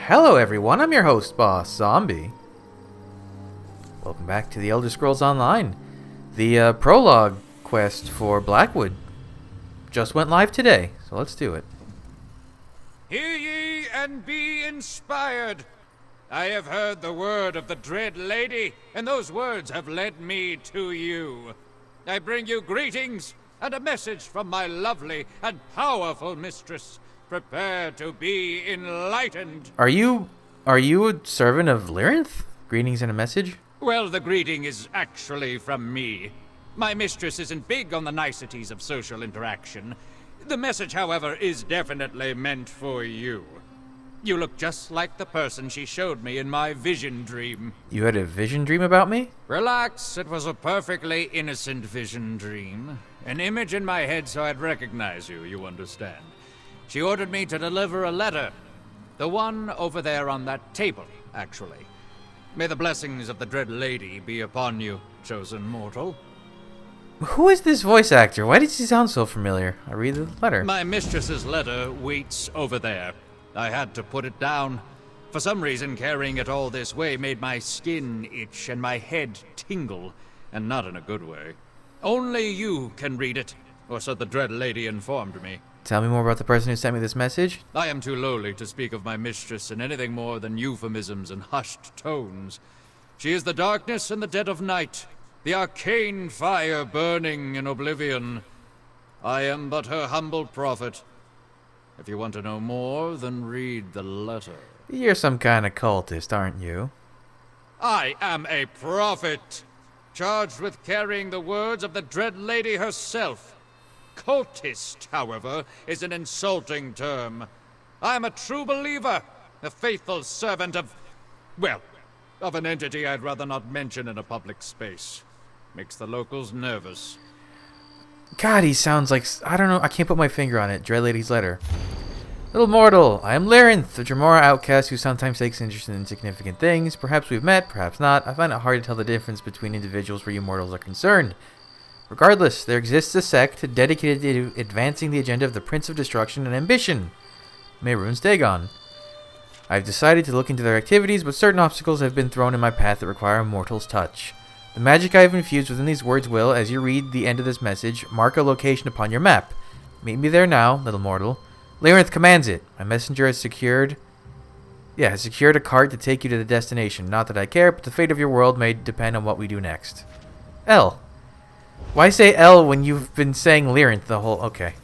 Hello everyone, I'm your host, Boss Zombie. Welcome back to the Elder Scrolls Online. The Prologue quest for Blackwood just went live today, so let's do it. Hear ye and be inspired. I have heard the word of the dread lady, and those words have led me to you. I bring you greetings and a message from my lovely and powerful mistress. Prepare to be enlightened. Are you a servant of Lyrinth? Greetings and a message? Well, the greeting is actually from me. My mistress isn't big on the niceties of social interaction. The message, however, is definitely meant for you. You look just like the person she showed me in my vision dream. You had a vision dream about me? Relax, it was a perfectly innocent vision dream. An image in my head so I'd recognize you, you understand. She ordered me to deliver a letter. The one over there on that table, actually. May the blessings of the dread lady be upon you, chosen mortal. Who is this voice actor? Why does he sound so familiar? I read the letter. My mistress's letter waits over there. I had to put it down. For some reason, carrying it all this way made my skin itch and my head tingle, and not in a good way. Only you can read it, or so the dread lady informed me. Tell me more about the person who sent me this message. I am too lowly to speak of my mistress in anything more than euphemisms and hushed tones. She is the darkness and the dead of night, the arcane fire burning in oblivion. I am but her humble prophet. If you want to know more, then read the letter. You're some kind of cultist, aren't you? I am a prophet, charged with carrying the words of the dread lady herself. Cultist, however, is an insulting term. I am a true believer, a faithful servant of, well, of an entity I'd rather not mention in a public space. Makes the locals nervous. God, he sounds like, I don't know, I can't put my finger on it. Dread Lady's letter. Little mortal, I am Lyrinth, a Dremora outcast who sometimes takes interest in insignificant things. Perhaps we've met, perhaps not. I find it hard to tell the difference between individuals where you mortals are concerned. Regardless, there exists a sect dedicated to advancing the agenda of the Prince of Destruction and Ambition, Mehrunes Dagon. I've decided to look into their activities, but certain obstacles have been thrown in my path that require a mortal's touch. The magic I have infused within these words will, as you read the end of this message, mark a location upon your map. Meet me there now, little mortal. Lyrinth commands it. My messenger has secured a cart to take you to the destination. Not that I care, but the fate of your world may depend on what we do next. L. Why say L when you've been saying Lyrinth the whole... Okay.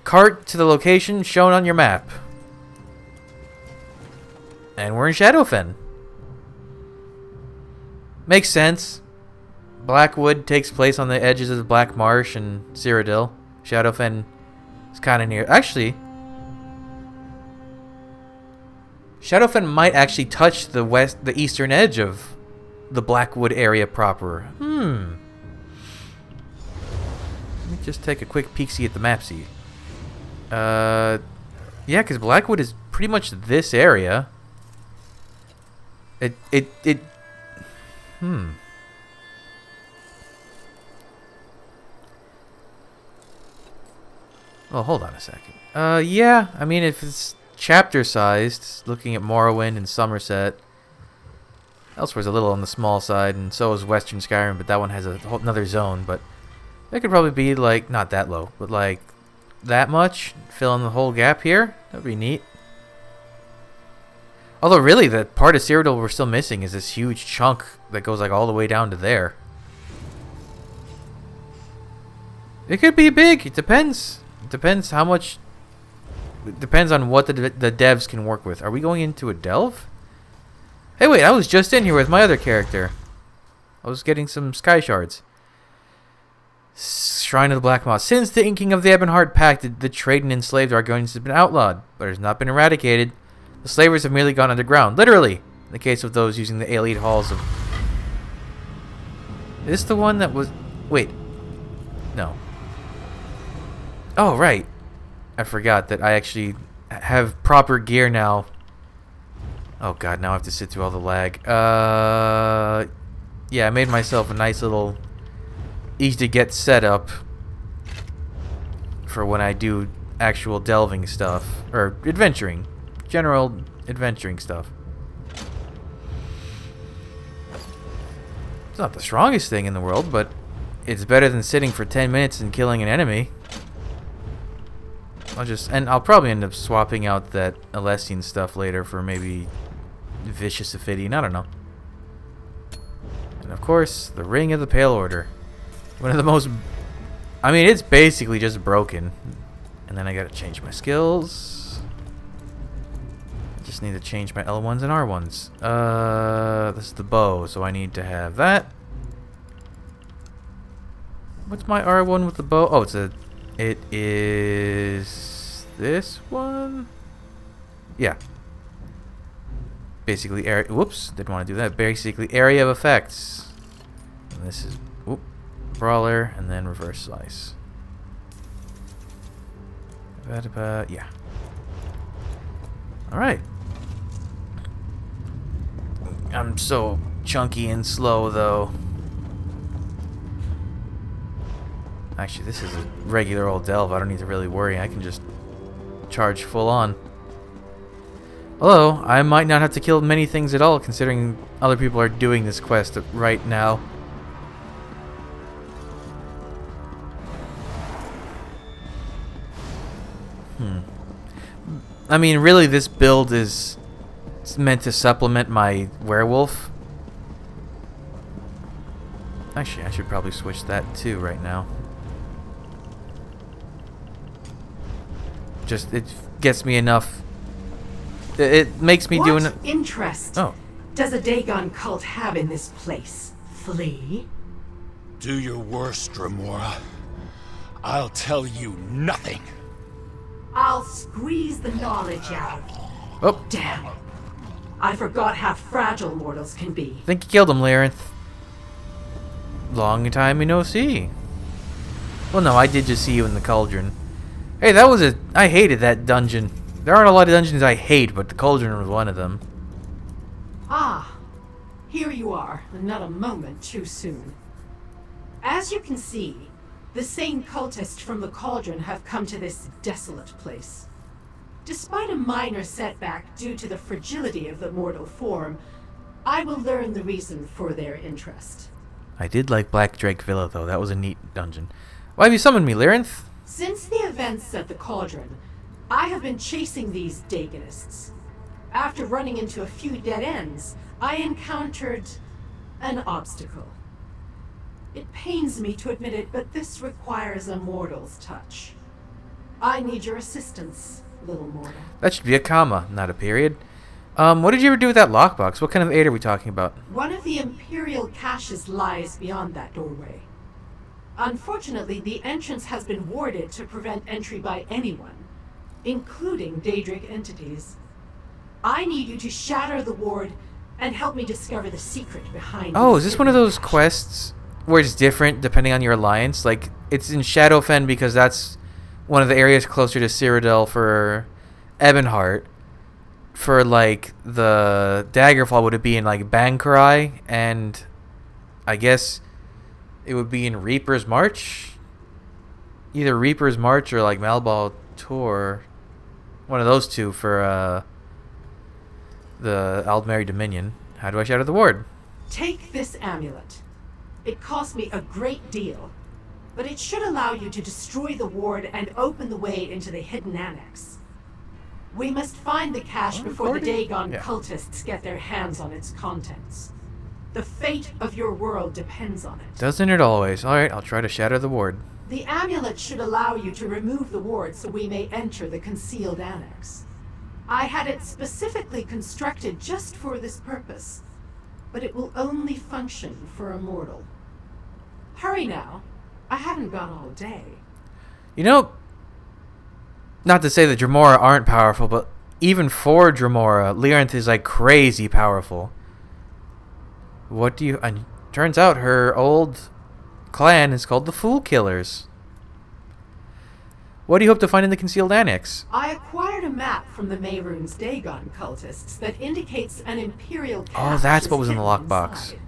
Cart to the location shown on your map. And we're in Shadowfen. Makes sense. Blackwood takes place on the edges of the Black Marsh and Cyrodiil. Shadowfen is kind of near. Actually, Shadowfen might actually touch the eastern edge of the Blackwood area proper. Let me just take a quick peek-see at the map-see. Yeah, because Blackwood is pretty much this area. Well, hold on a second. Yeah, I mean, if it's chapter-sized, looking at Morrowind and Somerset, Elsewhere's a little on the small side, and so is Western Skyrim, but that one has a whole another zone, but that could probably be, like, not that low, but, like, that much, fill in the whole gap here. That'd be neat. Although, really, the part of Cyrodiil we're still missing is this huge chunk that goes, like, all the way down to there. It could be big. It depends. It depends how much... It depends on what the devs can work with. Are we going into a delve? Hey, wait, I was just in here with my other character. I was getting some sky shards. Shrine of the Black Moth. Since the inking of the Ebonheart Pact, the trade in enslaved Argonians has been outlawed, but it has not been eradicated. The slavers have merely gone underground, literally, in the case of those using the Aelite halls of... Is this the one that was... Wait. No. Oh, right. I forgot that I actually have proper gear now. Oh god, now I have to sit through all the lag. Yeah, I made myself a nice little easy to get set up for when I do actual delving stuff, or adventuring. general adventuring stuff. It's not the strongest thing in the world, but it's better than sitting for 10 minutes and killing an enemy. I'll probably end up swapping out that Alessian stuff later for maybe Vicious Ophidian, I don't know. And of course, the Ring of the Pale Order. One of the most... I mean, it's basically just broken. And then I gotta change my skills. I just need to change my L1s and R1s. This is the bow, so I need to have that. What's my R1 with the bow? Oh, it is this one? Yeah. Basically, whoops, didn't want to do that. Basically, area of effects. And this is, whoop, brawler, and then reverse slice. Yeah. Alright. I'm so chunky and slow, though. Actually, this is a regular old delve. I don't need to really worry. I can just charge full on. Although, I might not have to kill many things at all, considering other people are doing this quest right now. I mean, really, this build is meant to supplement my werewolf. Actually, I should probably switch that too right now. Just, it gets me enough. It makes me do What interest does a Dagon cult have in this place? Flee? Do your worst, Dremora. I'll tell you nothing. I'll squeeze the knowledge out of you. Oh. Damn. I forgot how fragile mortals can be. I think you killed him, Labyrinth. Long time no see. Well, no, I did just see you in the cauldron. Hey, that was I hated that dungeon. There aren't a lot of dungeons I hate, but the cauldron was one of them. Ah, here you are, and not a moment too soon. As you can see, the same cultists from the cauldron have come to this desolate place. Despite a minor setback due to the fragility of the mortal form, I will learn the reason for their interest. I did like Black Drake Villa, though. That was a neat dungeon. Why have you summoned me, Labyrinth? Since the events at the cauldron, I have been chasing these Dagonists. After running into a few dead ends, I encountered an obstacle. It pains me to admit it, but this requires a mortal's touch. I need your assistance, little mortal. That should be a comma, not a period. What did you ever do with that lockbox? What kind of aid are we talking about? One of the Imperial Caches lies beyond that doorway. Unfortunately, the entrance has been warded to prevent entry by anyone, including Daedric entities. I need you to shatter the ward and help me discover the secret behind Oh, is this one of those cache. quests where it's different depending on your alliance? Like, it's in Shadowfen because that's one of the areas closer to Cyrodiil for Ebonheart. For, like, the Daggerfall, would it be in, like, Bankarai? And I guess it would be in Reaper's March? Either Reaper's March or, like, Malbal Tour. One of those two for, the Aldmeri Dominion. How do I shatter the ward? Take this amulet. It cost me a great deal, but it should allow you to destroy the ward and open the way into the hidden annex. We must find the cache before the Dagon cultists get their hands on its contents. The fate of your world depends on it. Doesn't it always? Alright, I'll try to shatter the ward. The amulet should allow you to remove the ward so we may enter the concealed annex. I had it specifically constructed just for this purpose, but it will only function for a mortal. Hurry now. I haven't got all day. You know, not to say that Dremora aren't powerful, but even for Dremora, Labyrinth is like crazy powerful. What do you... And turns out her old clan is called the Fool Killers. What do you hope to find in the concealed annex? I acquired a map from the Mehrunes Dagon cultists that indicates an Imperial Cache. Oh, that's is what was in the hidden lockbox. inside.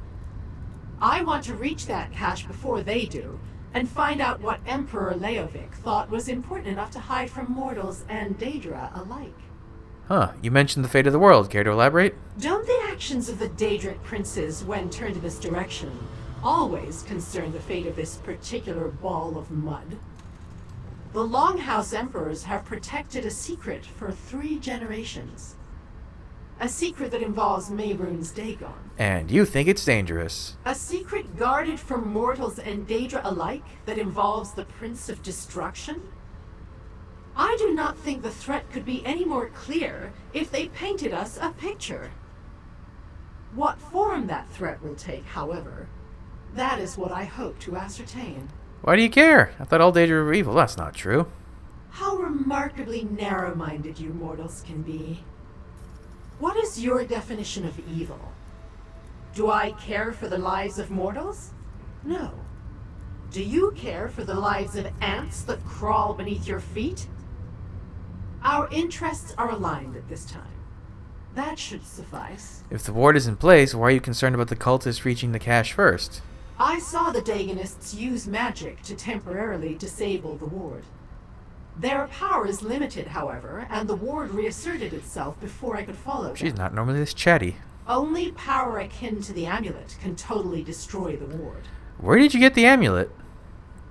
I want to reach that cache before they do, and find out what Emperor Leovic thought was important enough to hide from mortals and Daedra alike. Huh. You mentioned the fate of the world. Care to elaborate? Don't the actions of the Daedric princes, when turned in this direction, always concern the fate of this particular ball of mud? The Longhouse Emperors have protected a secret for 3 generations. A secret that involves Mehrunes Dagon. And you think it's dangerous. A secret guarded from mortals and Daedra alike that involves the Prince of Destruction? I do not think the threat could be any more clear if they painted us a picture. What form that threat will take, however, that is what I hope to ascertain. Why do you care? I thought all Daedra were evil. That's not true. How remarkably narrow-minded you mortals can be. What is your definition of evil? Do I care for the lives of mortals? No. Do you care for the lives of ants that crawl beneath your feet? Our interests are aligned at this time. That should suffice. If the ward is in place, why are you concerned about the cultists reaching the cache first? I saw the Dagonists use magic to temporarily disable the ward. Their power is limited, however, and the ward reasserted itself before I could follow them. She's not normally this chatty. Only power akin to the amulet can totally destroy the ward. Where did you get the amulet?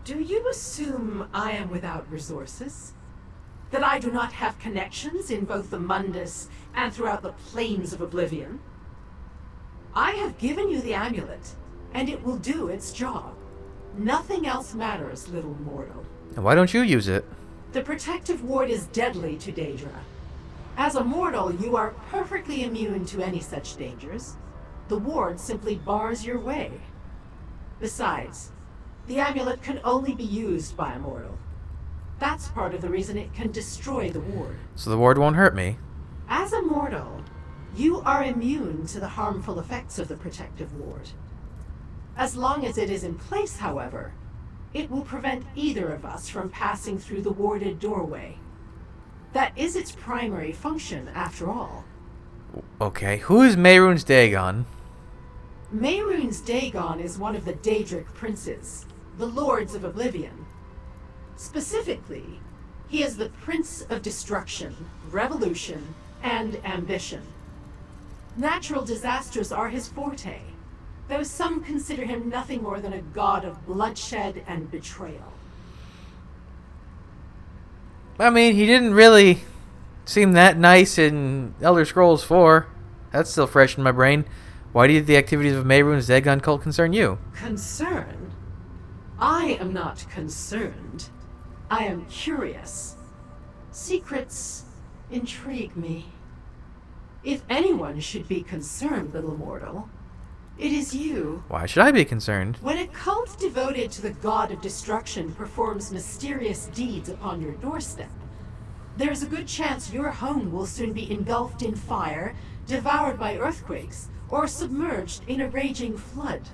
Do you assume I am without resources? That I do not have connections in both the Mundus and throughout the plains of oblivion? I have given you the amulet, and it will do its job. Nothing else matters, little mortal. And why don't you use it? The protective ward is deadly to Daedra. As a mortal, you are perfectly immune to any such dangers. The ward simply bars your way. Besides, the amulet can only be used by a mortal. That's part of the reason it can destroy the ward. So the ward won't hurt me. As a mortal, you are immune to the harmful effects of the protective ward. As long as it is in place, however, it will prevent either of us from passing through the warded doorway. That is its primary function, after all. Okay, who is Mehrunes Dagon? Mehrunes Dagon is one of the Daedric princes, the Lords of Oblivion. Specifically, he is the Prince of Destruction, Revolution, and Ambition. Natural disasters are his forte, though some consider him nothing more than a god of bloodshed and betrayal. I mean, he didn't really seem that nice in Elder Scrolls 4. That's still fresh in my brain. Why do the activities of Mehrunes Dagon cult concern you? Concern? I am not concerned. I am curious. Secrets intrigue me. If anyone should be concerned, little mortal, it is you. Why should I be concerned? When a cult devoted to the god of destruction performs mysterious deeds upon your doorstep, there's a good chance your home will soon be engulfed in fire, devoured by earthquakes, or submerged in a raging flood.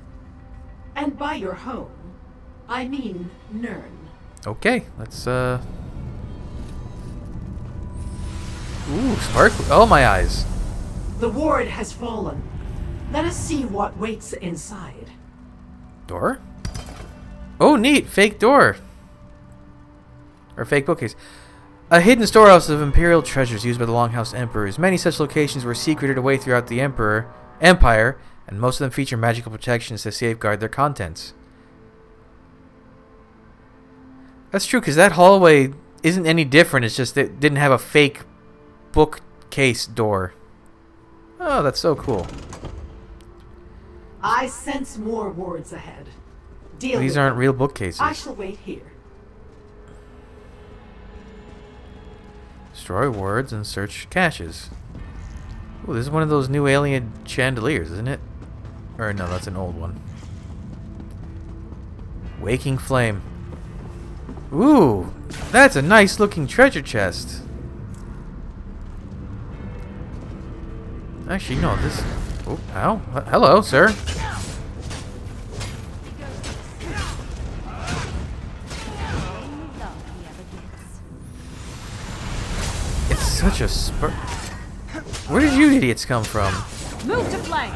And by your home, I mean Nirn. Okay, let's, Ooh, sparkle. Oh, my eyes. The ward has fallen. Let us see what waits inside. Door? Oh, neat. Fake door. Or fake bookcase. A hidden storehouse of Imperial treasures used by the Longhouse Emperors. Many such locations were secreted away throughout the Empire, and most of them feature magical protections to safeguard their contents. That's true, because that hallway isn't any different. It's just it didn't have a fake bookcase door. Oh, that's so cool. I sense more wards ahead. Deal These with aren't them. real bookcases. I shall wait here. Destroy wards and search caches. Ooh, this is one of those new alien chandeliers, isn't it? Or no, that's an old one. Waking flame. Ooh, that's a nice looking treasure chest. Actually, no, this... Oh, ow. Hello, sir. It's such a spur... Where did you idiots come from? Move to flank.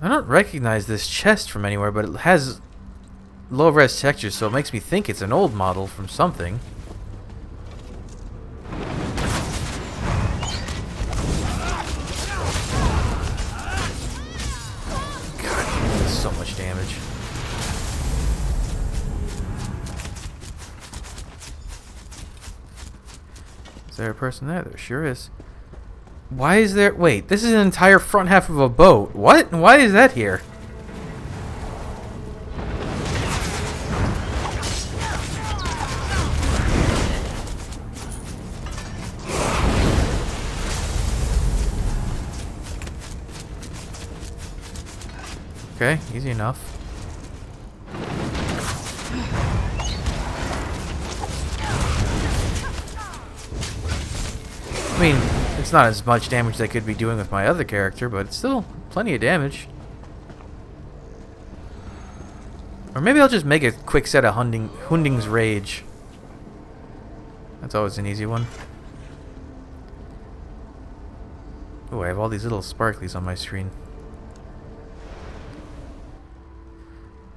I don't recognize this chest from anywhere, but it has low-res textures, so it makes me think it's an old model from something. God, that's so much damage. Is there a person there? There sure is. Why is there... Wait, this is an entire front half of a boat. What? Why is that here? Okay, easy enough. I mean, it's not as much damage as I could be doing with my other character, but it's still plenty of damage. Or maybe I'll just make a quick set of Hunding's Rage. That's always an easy one. Oh, I have all these little sparklies on my screen.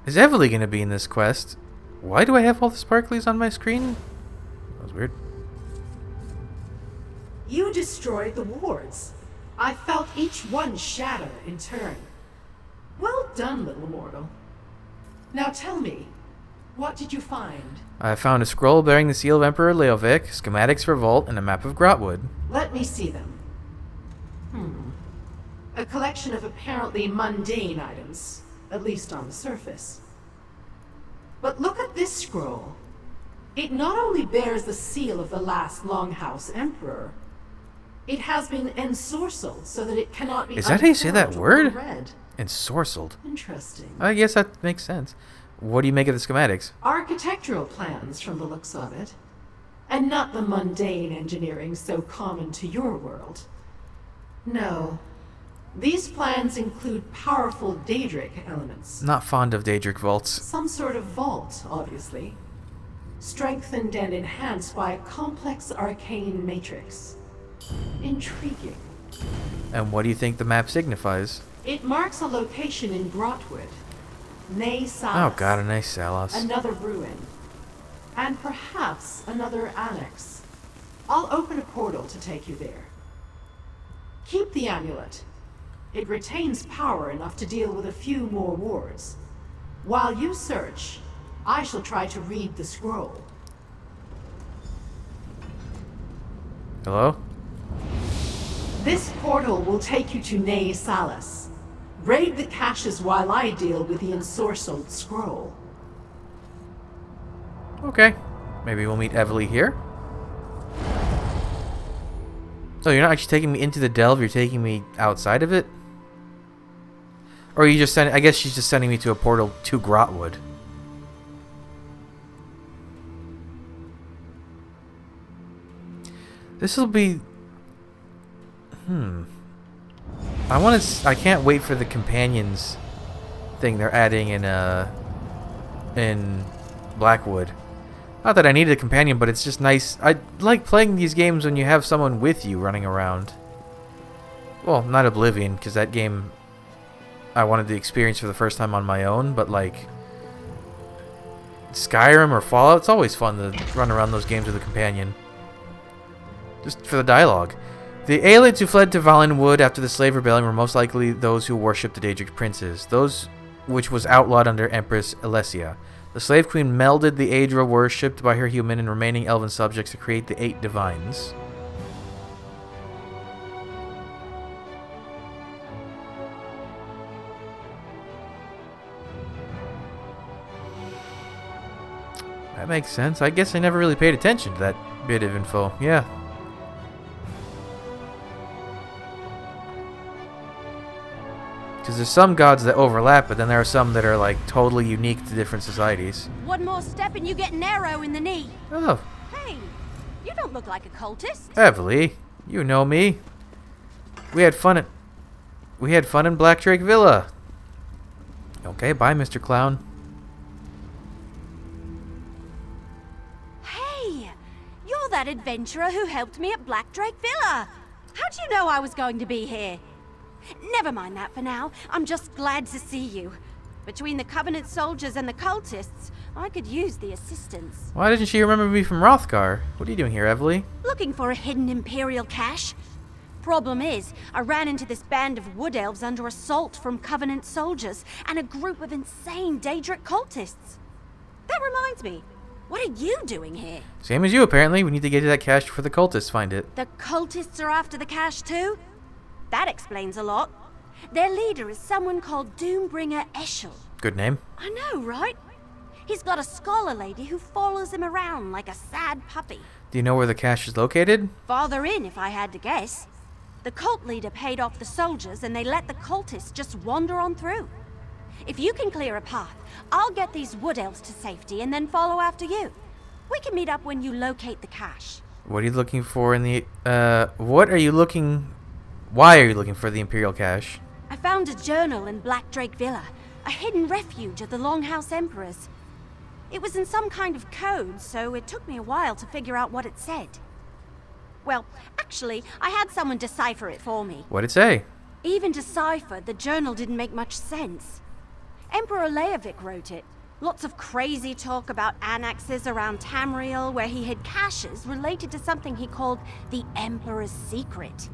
Is Evely going to be in this quest? Why do I have all the sparklies on my screen? That was weird. You destroyed the wards. I felt each one shatter in turn. Well done, little mortal. Now tell me, what did you find? I found a scroll bearing the seal of Emperor Leovic, schematics for Vault, and a map of Grotwood. Let me see them. A collection of apparently mundane items, at least on the surface. But look at this scroll. It not only bears the seal of the last Longhouse Emperor, it has been ensorcelled so that it cannot be. Is that how you say that word? Read. Ensorcelled. Interesting. I guess that makes sense. What do you make of the schematics? Architectural plans from the looks of it. And not the mundane engineering so common to your world. No. These plans include powerful Daedric elements. Not fond of Daedric vaults. Some sort of vault, obviously. Strengthened and enhanced by a complex arcane matrix. Intriguing. And what do you think the map signifies? It marks a location in Grotwood. Nay Salas. Oh god, a nice Salas. Another ruin. And perhaps another annex. I'll open a portal to take you there. Keep the amulet. It retains power enough to deal with a few more wards. While you search, I shall try to read the scroll. Hello? This portal will take you to Nay Salas. Raid the caches while I deal with the ensorcelled scroll. Okay. Maybe we'll meet Evely here? Oh, you're not actually taking me into the delve, you're taking me outside of it? Or are you just sending... I guess she's just sending me to a portal to Grotwood. This'll be... I can't wait for the companions thing they're adding in Blackwood. Not that I needed a companion, but it's just nice. I like playing these games when you have someone with you running around. Well, not Oblivion, because that game I wanted to experience for the first time on my own, but like Skyrim or Fallout, it's always fun to run around those games with a companion. Just for the dialogue. The aliens who fled to Valenwood after the slave rebellion were most likely those who worshipped the Daedric princes, those which was outlawed under Empress Alesia. The slave queen melded the Aedra worshipped by her human and remaining elven subjects to create the 8 divines. That makes sense. I guess I never really paid attention to that bit of info. Yeah. Because there's some gods that overlap, but then there are some that are like totally unique to different societies. One more step and you get an arrow in the knee. Oh. Hey, you don't look like a cultist. Evely, you know me. We had fun in Black Drake Villa. Okay, bye, Mr. Clown. Hey, you're that adventurer who helped me at Black Drake Villa. How'd you know I was going to be here? Never mind that for now. I'm just glad to see you. Between the Covenant soldiers and the cultists, I could use the assistance. Why doesn't she remember me from Rothgar? What are you doing here, Evely? Looking for a hidden Imperial cache? Problem is, I ran into this band of wood elves under assault from Covenant soldiers and a group of insane Daedric cultists. That reminds me, what are you doing here? Same as you, apparently. We need to get to that cache before the cultists find it. The cultists are after the cache too? That explains a lot. Their leader is someone called Doombringer Eshel. Good name. I know, right? He's got a scholar lady who follows him around like a sad puppy. Do you know where the cache is located? Farther in, if I had to guess. The cult leader paid off the soldiers and they let the cultists just wander on through. If you can clear a path, I'll get these wood elves to safety and then follow after you. We can meet up when you locate the cache. What are you looking for in the... Why are you looking for the Imperial Cache? I found a journal in Blackdrake Villa, a hidden refuge of the Longhouse Emperors. It was in some kind of code, so it took me a while to figure out what it said. Well, actually, I had someone decipher it for me. What'd it say? Even deciphered, the journal didn't make much sense. Emperor Leovic wrote it. Lots of crazy talk about annexes around Tamriel where he hid caches related to something he called the Emperor's Secret.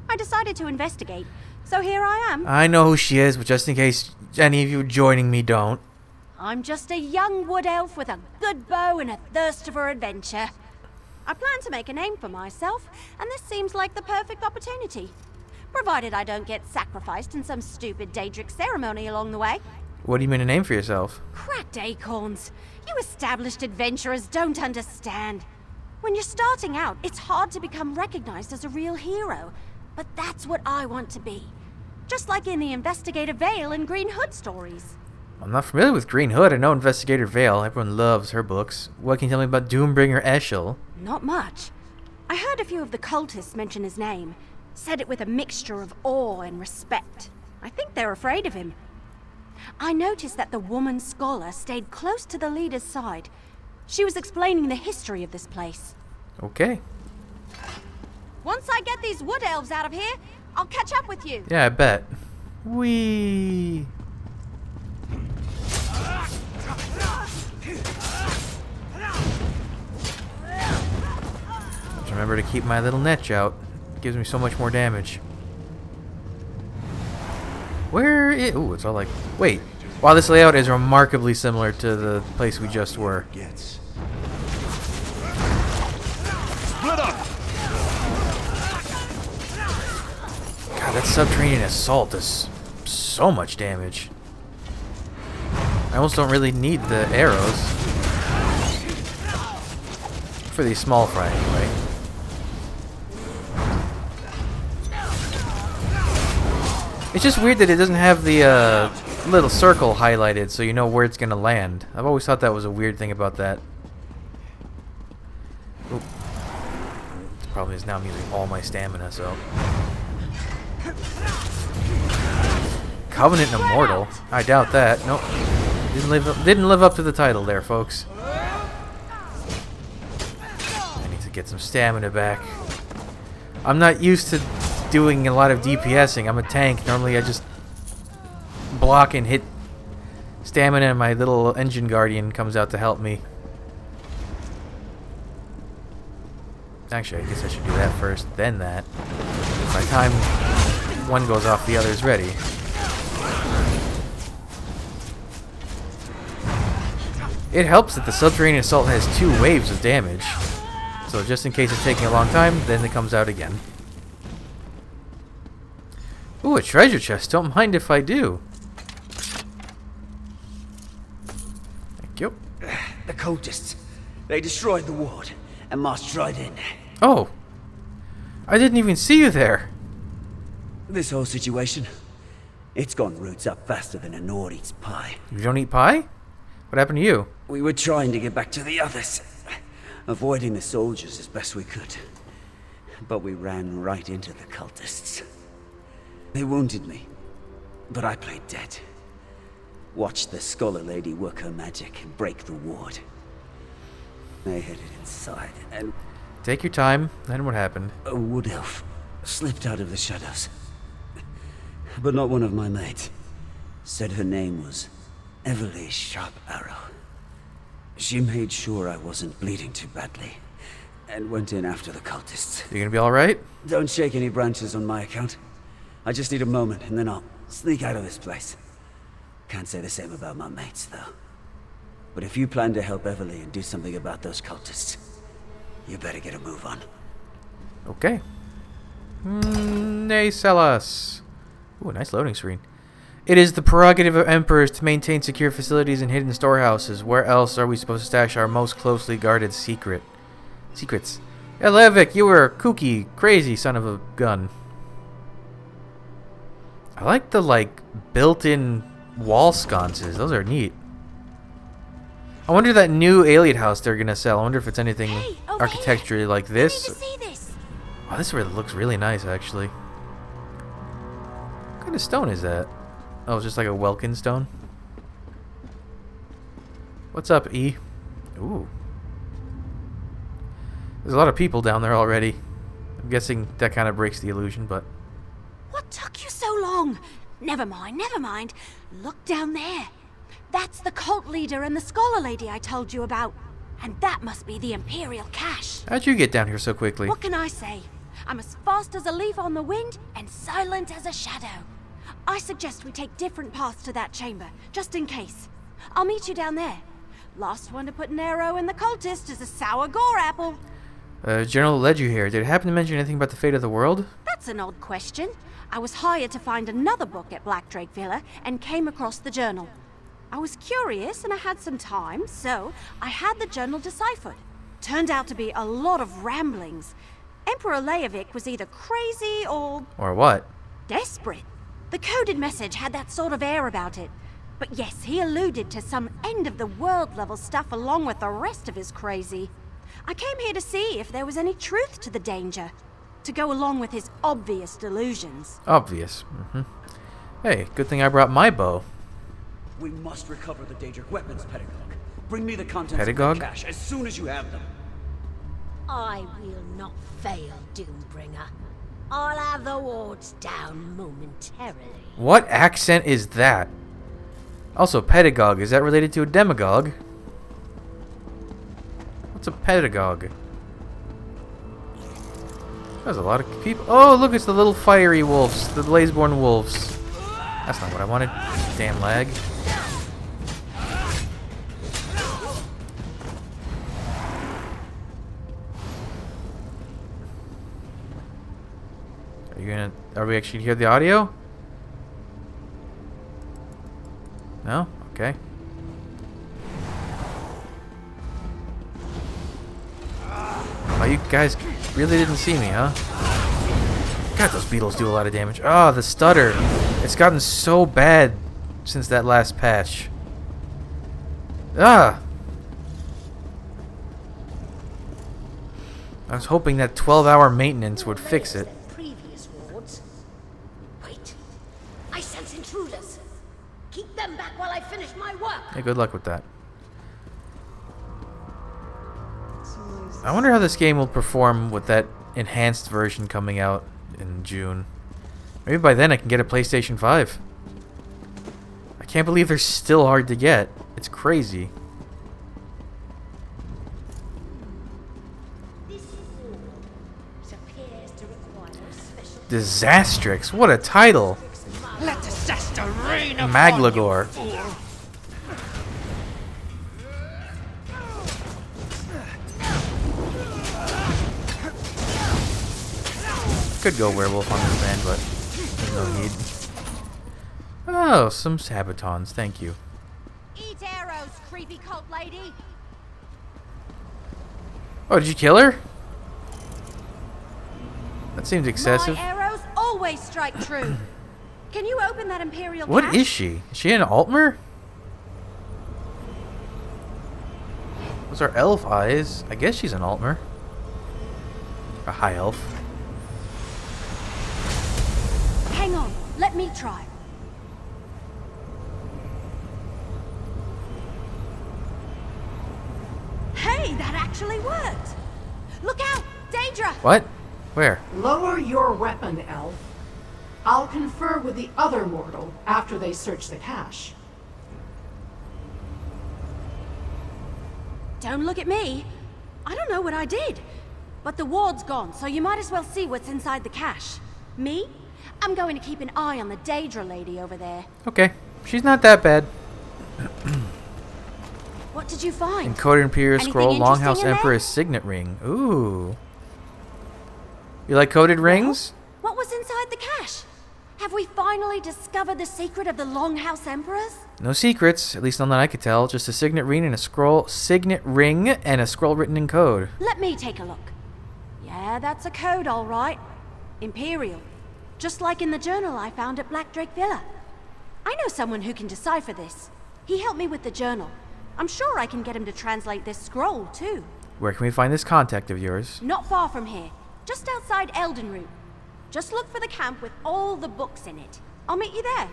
I decided to investigate, so here I am. I know who she is, but just in case any of you joining me don't. I'm just a young wood elf with a good bow and a thirst for adventure. I plan to make a name for myself, and this seems like the perfect opportunity. Provided I don't get sacrificed in some stupid Daedric ceremony along the way. What do you mean a name for yourself? Cracked acorns. You established adventurers don't understand. When you're starting out, it's hard to become recognized as a real hero. But that's what I want to be. Just like in the Investigator Vale and Green Hood stories. I'm not familiar with Green Hood. I know Investigator Vale. Everyone loves her books. What can you tell me about Doombringer Eshel? Not much. I heard a few of the cultists mention his name. Said it with a mixture of awe and respect. I think they're afraid of him. I noticed that the woman scholar stayed close to the leader's side. She was explaining the history of this place. Okay. Once I get these wood elves out of here, I'll catch up with you. Yeah, I bet. Whee! Just remember to keep my little netch out. It gives me so much more damage. Where is... Ooh, it's all like... Wait. Wow, this layout is remarkably similar to the place we just were. Split up! God, that subterranean assault does so much damage. I almost don't really need the arrows. For these small fry, anyway. It's just weird that it doesn't have the little circle highlighted so you know where it's going to land. I've always thought that was a weird thing about that. Oop. The problem is now I'm using all my stamina, so... Covenant Immortal? I doubt that. Nope. Didn't live up to the title there, folks. I need to get some stamina back. I'm not used to doing a lot of DPSing. I'm a tank. Normally I just block and hit stamina and my little engine guardian comes out to help me. Actually, I guess I should do that first, then that. By the time one goes off, the other's ready. It helps that the subterranean assault has 2 waves of damage. So just in case it's taking a long time, then it comes out again. Ooh, a treasure chest. Don't mind if I do. Thank you. The cultists. They destroyed the ward and marched right in. Oh. I didn't even see you there. This whole situation, it's gone roots up faster than a Nord eats pie. You don't eat pie? What happened to you? We were trying to get back to the others, avoiding the soldiers as best we could. But we ran right into the cultists. They wounded me, but I played dead. Watched the scholar lady work her magic and break the ward. They headed inside, and Take your time. Then what happened? a wood elf slipped out of the shadows. But not one of my mates. Said her name was Everly Sharp Arrow. She made sure I wasn't bleeding too badly, and went in after the cultists. You gonna be alright? Don't shake any branches on my account. I just need a moment, and then I'll sneak out of this place. Can't say the same about my mates, though. But if you plan to help Everly and do something about those cultists, you better get a move on. Okay. They sell us. Ooh, nice loading screen. It is the prerogative of emperors to maintain secure facilities and hidden storehouses. Where else are we supposed to stash our most closely guarded secrets? Yeah, Levick, you were a kooky, crazy son of a gun. I like the, built-in wall sconces. Those are neat. I wonder that new alien house they're gonna sell. I wonder if it's anything architecturally like this. I need to see this. Oh, this really looks really nice, actually. What kind of stone is that? Oh, it's just like a Welkin stone. What's up, E? Ooh. There's a lot of people down there already. I'm guessing that kind of breaks the illusion, but... What took you so long? Never mind, never mind. Look down there. That's the cult leader and the scholar lady I told you about. And that must be the Imperial Cache. How'd you get down here so quickly? What can I say? I'm as fast as a leaf on the wind and silent as a shadow. I suggest we take different paths to that chamber, just in case. I'll meet you down there. Last one to put an arrow in the cultist is a sour gore apple. General led you here. Did it happen to mention anything about the fate of the world? That's an odd question. I was hired to find another book at Black Drake Villa and came across the journal. I was curious and I had some time, so I had the journal deciphered. Turned out to be a lot of ramblings. Emperor Leovic was either crazy or... Or what? desperate. The coded message had that sort of air about it. But yes, he alluded to some end-of-the-world level stuff along with the rest of his crazy. I came here to see if there was any truth to the danger, to go along with his obvious delusions. Obvious. Hey, good thing I brought my bow. We must recover the Daedric weapons, Pedagogue. Bring me the contents Pedagogue? of the cache as soon as you have them. I will not fail, Doombringer. I'll have the wards down momentarily. What accent is that? Also, pedagogue. Is that related to a demagogue? What's a pedagogue? There's a lot of people. Oh, look, it's the little fiery wolves. The Blazeborn wolves. That's not what I wanted. Damn lag. Are we actually hear the audio? No? Okay. Oh, you guys really didn't see me, huh? God, those beetles do a lot of damage. Oh, the stutter. It's gotten so bad since that last patch. Ah! I was hoping that 12-hour maintenance would fix it. Previous wards. Wait. I sense intruders. Keep them back while I finish my work. Yeah, good luck with that. I wonder how this game will perform with that enhanced version coming out in June. Maybe by then I can get a PlayStation 5. I can't believe they're still hard to get. It's crazy. This ward appears to require a special Disastrix. What a title. Let disaster reign upon Maglagor. you, fool. Could go werewolf on this man, but there's no need. Oh, some sabatons. Thank you. Eat arrows, creepy cult lady. Oh, did you kill her? That seems excessive. My arrows always strike true. Can you open that Imperial What cache? is she? Is she an Altmer? Those are elf eyes. I guess she's an Altmer. A high elf. Hang on, let me try. Hey, that actually worked! Look out! Daedra! What? Where? Lower your weapon, elf. I'll confer with the other mortal after they search the cache. Don't look at me. I don't know what I did. But the ward's gone, so you might as well see what's inside the cache. Me? I'm going to keep an eye on the Daedra lady over there. Okay. She's not that bad. What did you find? Encoded Imperial Anything Scroll, interesting Longhouse in there? Emperor's Signet Ring. Ooh. You like coded rings? What was inside the cache? Have we finally discovered the secret of the Longhouse Emperors? No secrets, at least none that I could tell. Just a signet ring and a scroll written in code. Let me take a look. Yeah, that's a code, all right. Imperial. Just like in the journal I found at Black Drake Villa. I know someone who can decipher this. He helped me with the journal. I'm sure I can get him to translate this scroll, too. Where can we find this contact of yours? Not far from here. Just outside Eldenroot. Just look for the camp with all the books in it. I'll meet you there.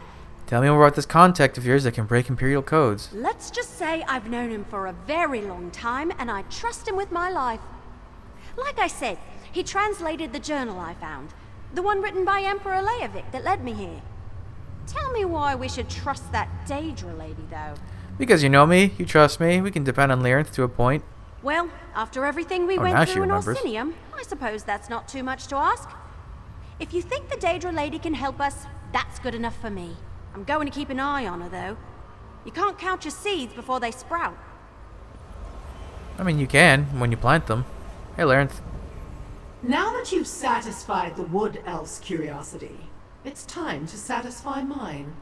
Tell me more about this contact of yours that can break Imperial codes. Let's just say I've known him for a very long time, and I trust him with my life. Like I said, he translated the journal I found. The one written by Emperor Leovic that led me here. Tell me why we should trust that Daedra lady, though. Because you know me, you trust me, we can depend on Lyrinth to a point. Well, after everything we now went she through in remembers. Orsinium, I suppose that's not too much to ask. If you think the Daedra lady can help us, that's good enough for me. I'm going to keep an eye on her, though. You can't count your seeds before they sprout. I mean, you can, when you plant them. Hey, Lyrinth. Now that you've satisfied the Wood Elf's curiosity, it's time to satisfy mine.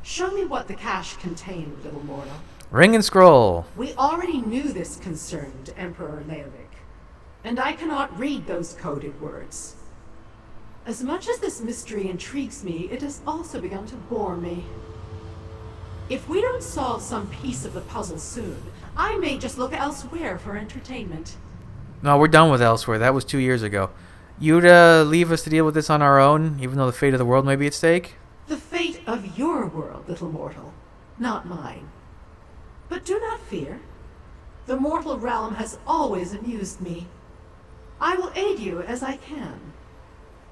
Show me what the cache contained, little mortal. Ring and scroll. We already knew this concerned Emperor Leovic, and I cannot read those coded words. As much as this mystery intrigues me, it has also begun to bore me. If we don't solve some piece of the puzzle soon, I may just look elsewhere for entertainment. No, we're done with Elsewhere. That was 2 years ago. You'd leave us to deal with this on our own, even though the fate of the world may be at stake? The fate of your world, little mortal, not mine. But do not fear. The mortal realm has always amused me. I will aid you as I can,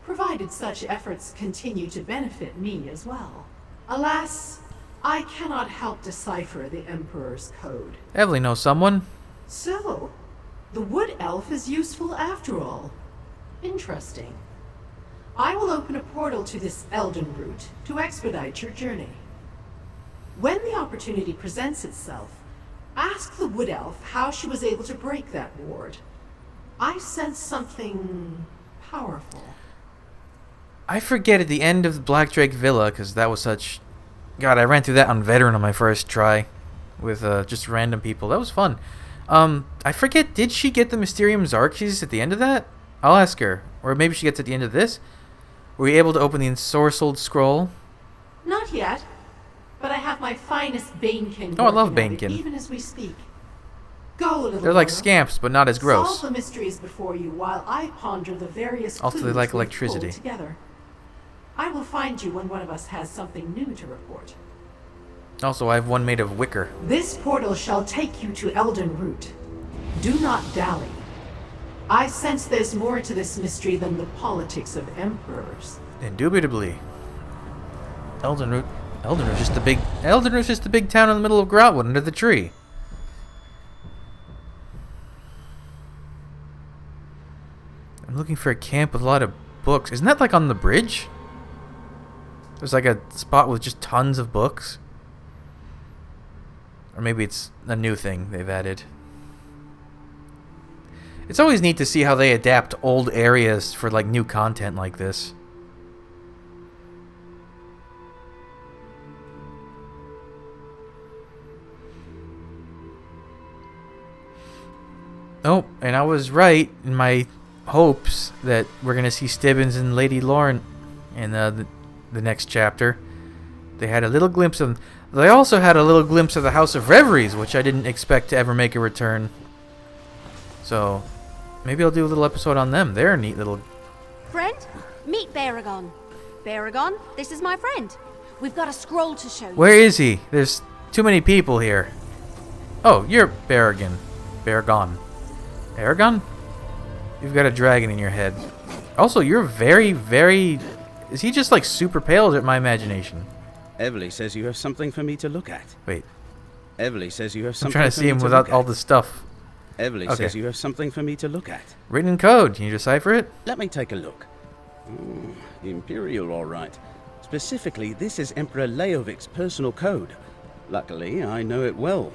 provided such efforts continue to benefit me as well. Alas, I cannot help decipher the Emperor's code. Evelyn knows someone. So, the Wood Elf is useful after all. Interesting. I will open a portal to this Eldenroot to expedite your journey. When the opportunity presents itself, ask the Wood Elf how she was able to break that ward. I sense something powerful. I forget at the end of Black Drake Villa, because that was such... God, I ran through that on Veteran on my first try with just random people. That was fun. I forget, did she get the Mysterium Xarxes at the end of that? I'll ask her. Or maybe she gets at the end of this. Were you able to open the ensorcelled scroll? Not yet, but I have my finest Banekin. Oh, I love working at it, Banekin. even as we speak. Go, little They're like mortal. scamps, but not as gross. Solve the mysteries before you while I ponder the various Also, they clues like we've electricity. pulled together. I will find you when one of us has something new to report. Also, I have one made of wicker. This portal shall take you to Eldenroot. Do not dally. I sense there's more to this mystery than the politics of emperors. Indubitably. Eldenroot's just the big town in the middle of Grotwood under the tree. I'm looking for a camp with a lot of books. Isn't that like on the bridge? There's like a spot with just tons of books. Or maybe it's a new thing they've added. It's always neat to see how they adapt old areas for like new content like this. Oh, and I was right in my hopes that we're going to see Stibbins and Lady Lauren in the next chapter. They had a little glimpse of... They also had a little glimpse of the House of Reveries, which I didn't expect to ever make a return. So, maybe I'll do a little episode on them. They're a neat little... Friend, meet Baragon. Baragon, this is my friend. We've got a scroll to show you. Where is he? There's too many people here. Oh, you're Baragon. Baragon. Aragon? You've got a dragon in your head. Also, you're very, very Is he just like super pale, or is it my imagination? Everly says you have something for me to look at. Wait. Everly says you have I'm something trying to see him without all the stuff. Everly says you have something for me to look at. Written in code. Can you decipher it? Let me take a look. Oh, Imperial, all right. Specifically, this is Emperor Leovic's personal code. Luckily, I know it well.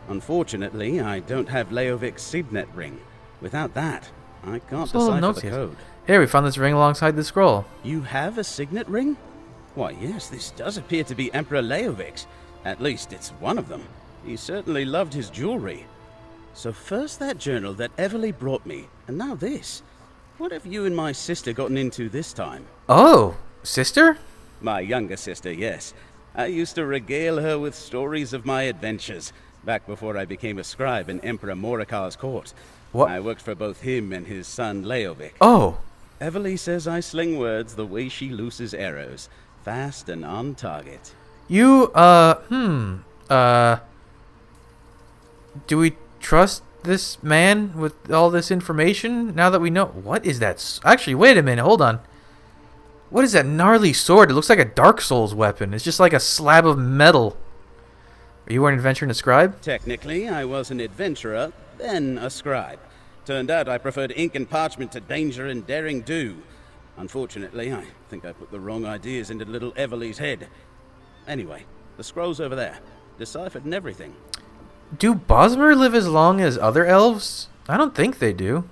Unfortunately, I don't have Leovic's signet ring. Without that, I can't decipher the code. Here, we found this ring alongside the scroll. You have a signet ring? Why, yes, this does appear to be Emperor Leovic's. At least it's one of them. He certainly loved his jewelry. So first that journal that Everly brought me, and now this. What have you and my sister gotten into this time? Oh, sister? My younger sister, yes. I used to regale her with stories of my adventures, back before I became a scribe in Emperor Morikar's court. What? I worked for both him and his son Leovic. Oh. Everly says I sling words the way she looses arrows, fast and on target. You, do we trust this man with all this information now that we know? What is that? Actually, wait a minute, hold on. What is that gnarly sword? It looks like a Dark Souls weapon. It's just like a slab of metal. Are you an adventurer and a scribe? Technically, I was an adventurer, then a scribe. Turned out I preferred ink and parchment to danger and daring do. Unfortunately, I think I put the wrong ideas into little Everly's head. Anyway, the scroll's over there. Deciphered and everything. Do Bosmer live as long as other elves? I don't think they do.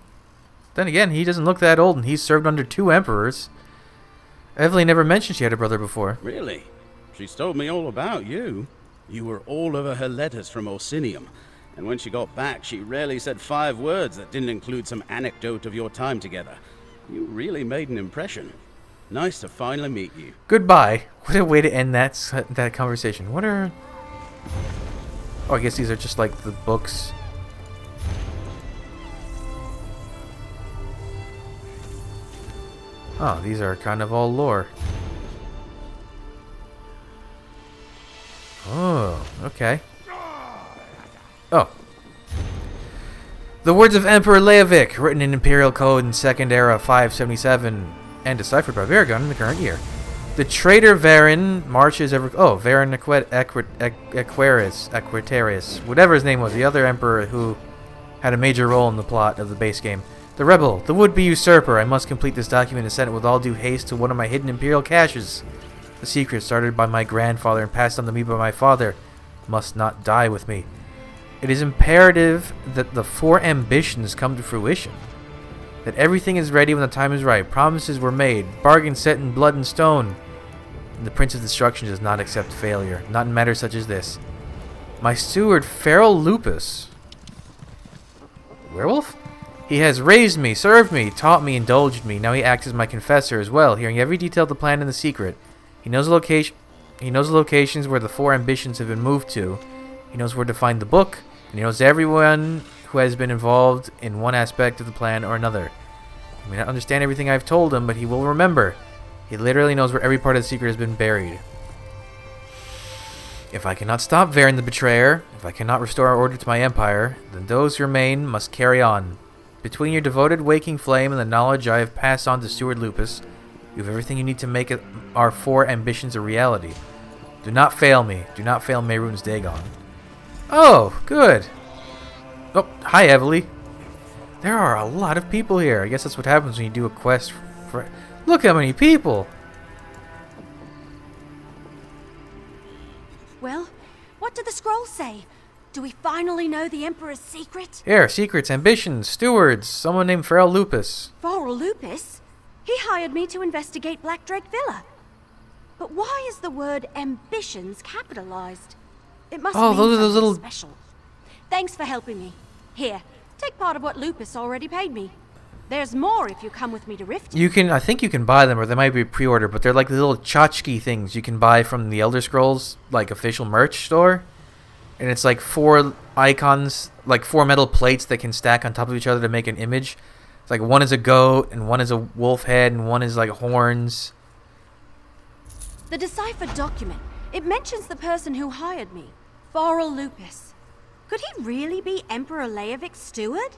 Then again, he doesn't look that old, and he's served under 2 emperors. Everly never mentioned she had a brother before. Really? She's told me all about you. You were all over her letters from Orsinium. And when she got back, she rarely said 5 words that didn't include some anecdote of your time together. You really made an impression. Nice to finally meet you. Goodbye. What a way to end that conversation. What are... Oh, I guess these are just like the books. Oh, these are kind of all lore. Oh, okay. Oh. The words of Emperor Leovic, written in Imperial Code in 2nd Era 577, and deciphered by Varagon in the current year. The traitor Varen marches over... Oh, Varen Aquarius, whatever his name was, the other emperor who had a major role in the plot of the base game. The rebel, the would-be usurper. I must complete this document and send it with all due haste to one of my hidden Imperial caches. The secret, started by my grandfather and passed on to me by my father, must not die with me. It is imperative that the 4 ambitions come to fruition. That everything is ready when the time is right. Promises were made, bargains set in blood and stone. And the Prince of Destruction does not accept failure, not in matters such as this. My steward, Feral Lupus. Werewolf? He has raised me, served me, taught me, indulged me. Now he acts as my confessor as well, hearing every detail of the plan and the secret. He knows the location. He knows the locations where the 4 ambitions have been moved to. He knows where to find the book, and he knows everyone who has been involved in one aspect of the plan or another. He may not understand everything I've told him, but he will remember. He literally knows where every part of the secret has been buried. If I cannot stop Varen the Betrayer, if I cannot restore order to my empire, then those who remain must carry on. Between your devoted waking flame and the knowledge I have passed on to Steward Lupus, you have everything you need to make our 4 ambitions a reality. Do not fail me. Do not fail Mehrunes Dagon. Oh, good. Oh, hi, Everly. There are a lot of people here. I guess that's what happens when you do a quest for... Look how many people! Well, what did the scroll say? Do we finally know the Emperor's secret? Here, secrets, ambitions, stewards, someone named Feral Lupus. Feral Lupus? He hired me to investigate Black Drake Villa. But why is the word ambitions capitalized? It must mean those are those something little... special. Thanks for helping me. Here, take part of what Lupus already paid me. There's more if you come with me to Riften. You can, I think you can buy them, or they might be pre-order, but they're like the little tchotchke things you can buy from the Elder Scrolls, like, official merch store. And it's like 4 icons, like 4 metal plates that can stack on top of each other to make an image. It's like one is a goat, and one is a wolf head, and one is like horns. The deciphered document. It mentions the person who hired me, Feral Lupus. Could he really be Emperor Leovic's steward?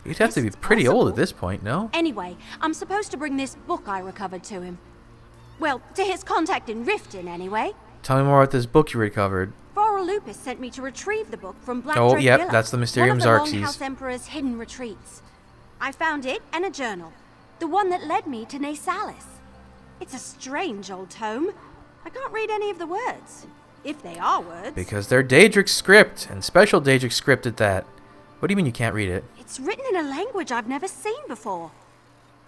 You'd have to be pretty old at this point, no? Anyway, I'm supposed to bring this book I recovered to him. Well, to his contact in Riften, anyway. Tell me more about this book you recovered. Lupus sent me to retrieve the book from Blackwood. Oh, yep, that's the Mysterium one of the Xerxes. Longhouse Emperor's hidden retreats. I found it and a journal. The one that led me to Nasalis. It's a strange old tome. I can't read any of the words. If they are words. Because they're Daedric script, and special Daedric script at that. What do you mean you can't read it? It's written in a language I've never seen before.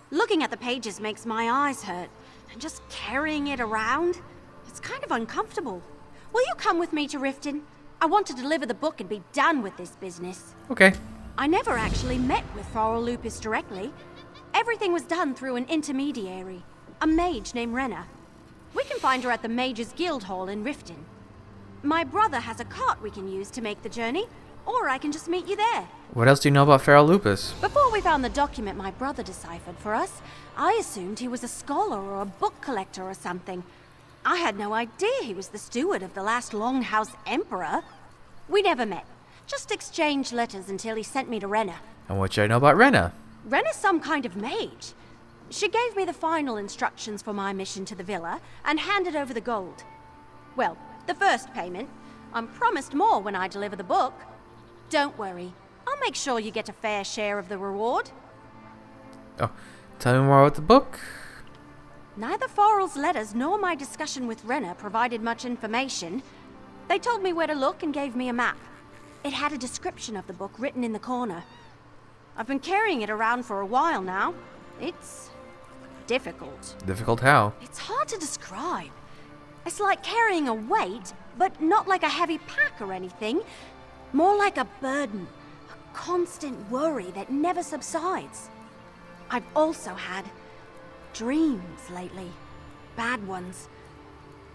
Looking at the pages makes my eyes hurt, and just carrying it around, it's kind of uncomfortable. Will you come with me to Riften? I want to deliver the book and be done with this business. Okay. I never actually met with Lupus directly. Everything was done through an intermediary, a mage named Renna. We can find her at the Mages Guild Hall in Riften. My brother has a cart we can use to make the journey, or I can just meet you there. What else do you know about Feral Lupus? Before we found the document my brother deciphered for us, I assumed he was a scholar or a book collector or something. I had no idea he was the steward of the last Longhouse Emperor. We never met, just exchanged letters until he sent me to Renna. And what should I know about Renna? Renna's some kind of mage. She gave me the final instructions for my mission to the villa and handed over the gold. Well, the first payment. I'm promised more when I deliver the book. Don't worry, I'll make sure you get a fair share of the reward. Oh, tell me more about the book. Neither Farrell's letters nor my discussion with Renna provided much information. They told me where to look and gave me a map. It had a description of the book written in the corner. I've been carrying it around for a while now. It's difficult. Difficult how? It's hard to describe. It's like carrying a weight, but not like a heavy pack or anything. More like a burden, a constant worry that never subsides. I've also had dreams lately. Bad ones.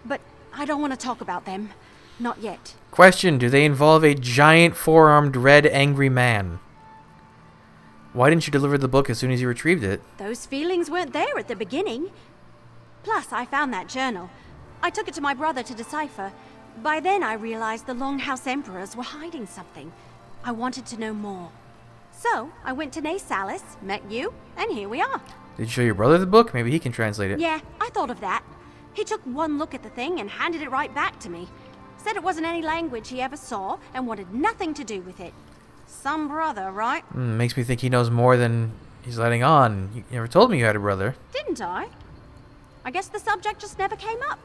But I don't want to talk about them. Not yet. Question, do they involve a giant four-armed red angry man? Why didn't you deliver the book as soon as you retrieved it? Those feelings weren't there at the beginning. Plus, I found that journal. I took it to my brother to decipher. By then, I realized the Longhouse Emperors were hiding something. I wanted to know more. So, I went to Nasalis, met you, and here we are. Did you show your brother the book? Maybe he can translate it. Yeah, I thought of that. He took one look at the thing and handed it right back to me. Said it wasn't any language he ever saw and wanted nothing to do with it. Some brother, right? Makes me think he knows more than he's letting on. You never told me you had a brother. Didn't I? I guess the subject just never came up.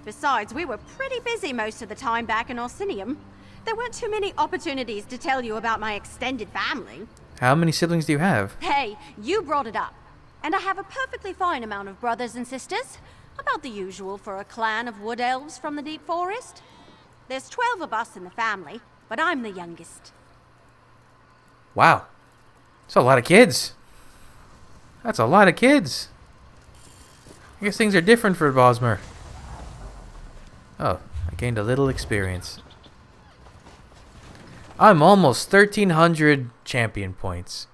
Besides, we were pretty busy most of the time back in Orsinium. There weren't too many opportunities to tell you about my extended family. How many siblings do you have? Hey, you brought it up. And I have a perfectly fine amount of brothers and sisters. About the usual for a clan of wood elves from the deep forest. There's 12 of us in the family, but I'm the youngest. Wow. That's a lot of kids. That's a lot of kids. I guess things are different for Bosmer. Oh, I gained a little experience. I'm almost 1,300 champion points.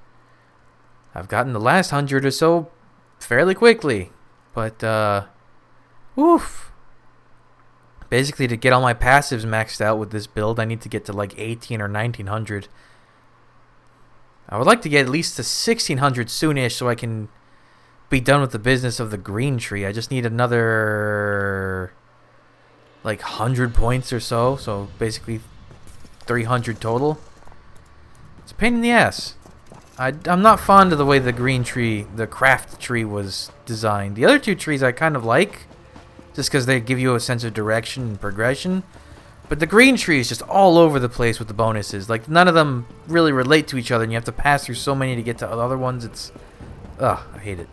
I've gotten the last 100 or so fairly quickly. But, oof. Basically, to get all my passives maxed out with this build, I need to get to like 18 or 1,900. I would like to get at least to 1,600 soonish so I can be done with the business of the green tree. I just need another like 100 points or so. So basically 300 total. It's a pain in the ass. I'm not fond of the way the green tree, the craft tree, was designed. The other two trees I kind of like, just because they give you a sense of direction and progression. But the green tree is just all over the place with the bonuses. Like, none of them really relate to each other, and you have to pass through so many to get to the other ones. It's... ugh, I hate it.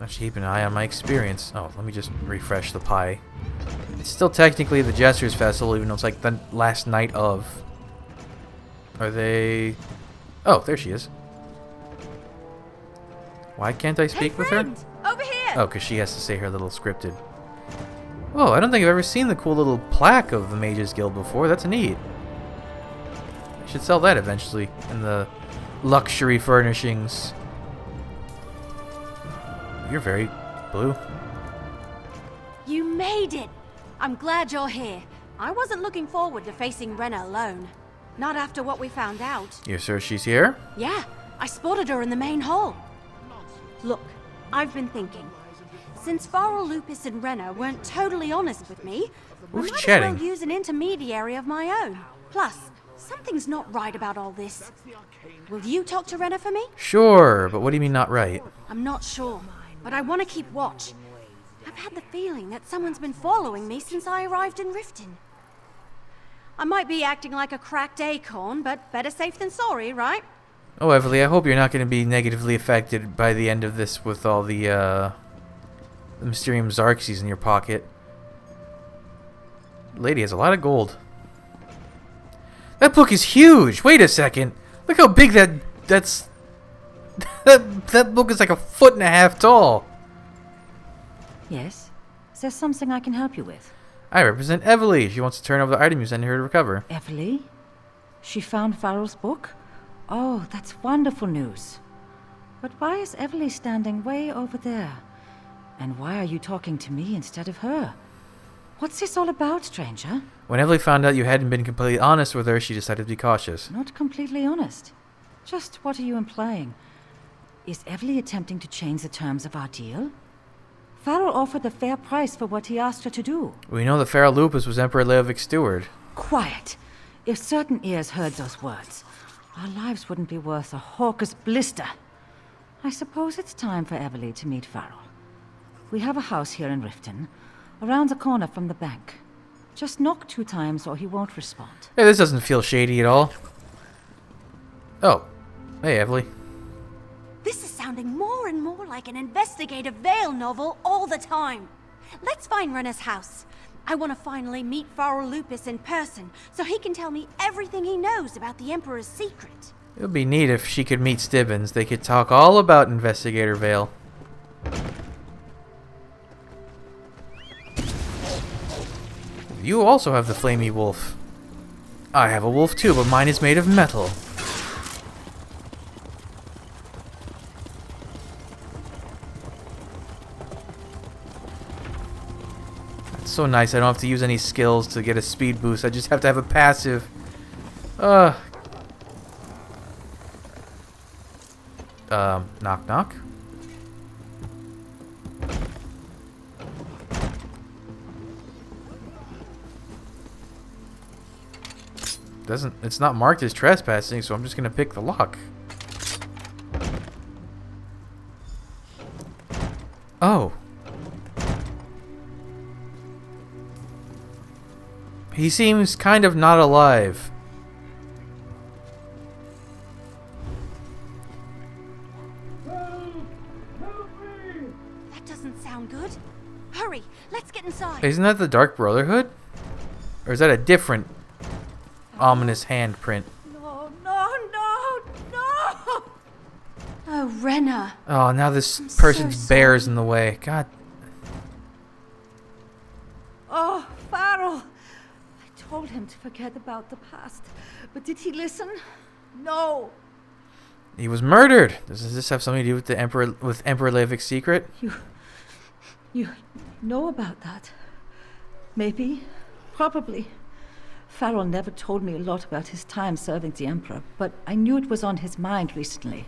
I should keep an eye on my experience. Oh, let me just refresh the pie. It's still technically the Jester's Festival, even though it's like the last night of... Are they... Oh, there she is. Why can't I speak with her? Over here! Oh, because she has to say her little scripted. Oh, I don't think I've ever seen the cool little plaque of the Mages Guild before. That's neat. I should sell that eventually in the luxury furnishings. You're very blue. You made it! I'm glad you're here. I wasn't looking forward to facing Renna alone. Not after what we found out. You're sure she's here? Yeah, I spotted her in the main hall. Look, I've been thinking. Since Farrell, Lupus, and Renner weren't totally honest with me, I Who's might chatting? as well use an intermediary of my own. Plus, something's not right about all this. Will you talk to Renner for me? Sure, but what do you mean not right? I'm not sure, but I want to keep watch. I've had the feeling that someone's been following me since I arrived in Riften. I might be acting like a cracked acorn, but better safe than sorry, right? Oh, Everly, I hope you're not going to be negatively affected by the end of this with all the Mysterium Xarxes in your pocket. Lady has a lot of gold. That book is huge! Wait a second! Look how big that's... that book is like 1.5 feet tall! Yes? Is there something I can help you with? I represent Everly. She wants to turn over the item you sent her to recover. Everly? She found Farrell's book? Oh, that's wonderful news. But why is Everly standing way over there? And why are you talking to me instead of her? What's this all about, stranger? When Everly found out you hadn't been completely honest with her, she decided to be cautious. Not completely honest. Just what are you implying? Is Everly attempting to change the terms of our deal? Farrell offered a fair price for what he asked her to do. We know that Farrell Lupus was Emperor Leovic's steward. Quiet. If certain ears heard those words, our lives wouldn't be worth a hawker's blister. I suppose it's time for Everly to meet Farrell. We have a house here in Riften, around the corner from the bank. Just knock 2 times or he won't respond. Hey, this doesn't feel shady at all. Oh. Hey, Everly. This is sounding more and more like an investigative Vale novel all the time. Let's find Renner's house. I want to finally meet Farrell Lupus in person, so he can tell me everything he knows about the Emperor's secret. It would be neat if she could meet Stibbins. They could talk all about Investigator Vale. You also have the flamey wolf. I have a wolf too, but mine is made of metal. It's so nice. I don't have to use any skills to get a speed boost. I just have to have a passive. Knock knock. It's not marked as trespassing, so I'm just gonna pick the lock. Oh. He seems kind of not alive. That doesn't sound good. Hurry, let's get inside. Isn't that the Dark Brotherhood? Or is that a different ominous handprint? No, no, no, no! Oh, Renner. Oh, now this I'm person's so bear's sorry. in the way. God. Oh, Farrell! I told him to forget about the past, but did he listen? No! He was murdered. Does this have something to do with the Emperor Leovic's secret? You know about that? Maybe. Probably. Farrell never told me a lot about his time serving the Emperor, but I knew it was on his mind recently.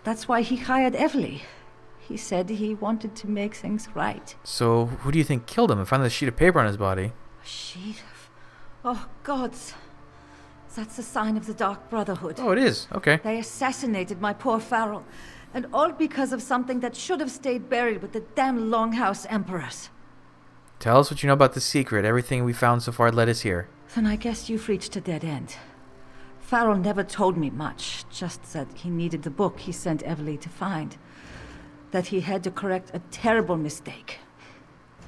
That's why he hired Everly. He said he wanted to make things right. So, who do you think killed him? I found this sheet of paper on his body. A sheet of... Oh, gods. That's a sign of the Dark Brotherhood. Oh, it is. Okay. They assassinated my poor Farrell, and all because of something that should have stayed buried with the damn Longhouse Emperors. Tell us what you know about the secret. Everything we found so far led us here. Then I guess you've reached a dead end. Farrell never told me much, just that he needed the book he sent Everly to find. That he had to correct a terrible mistake.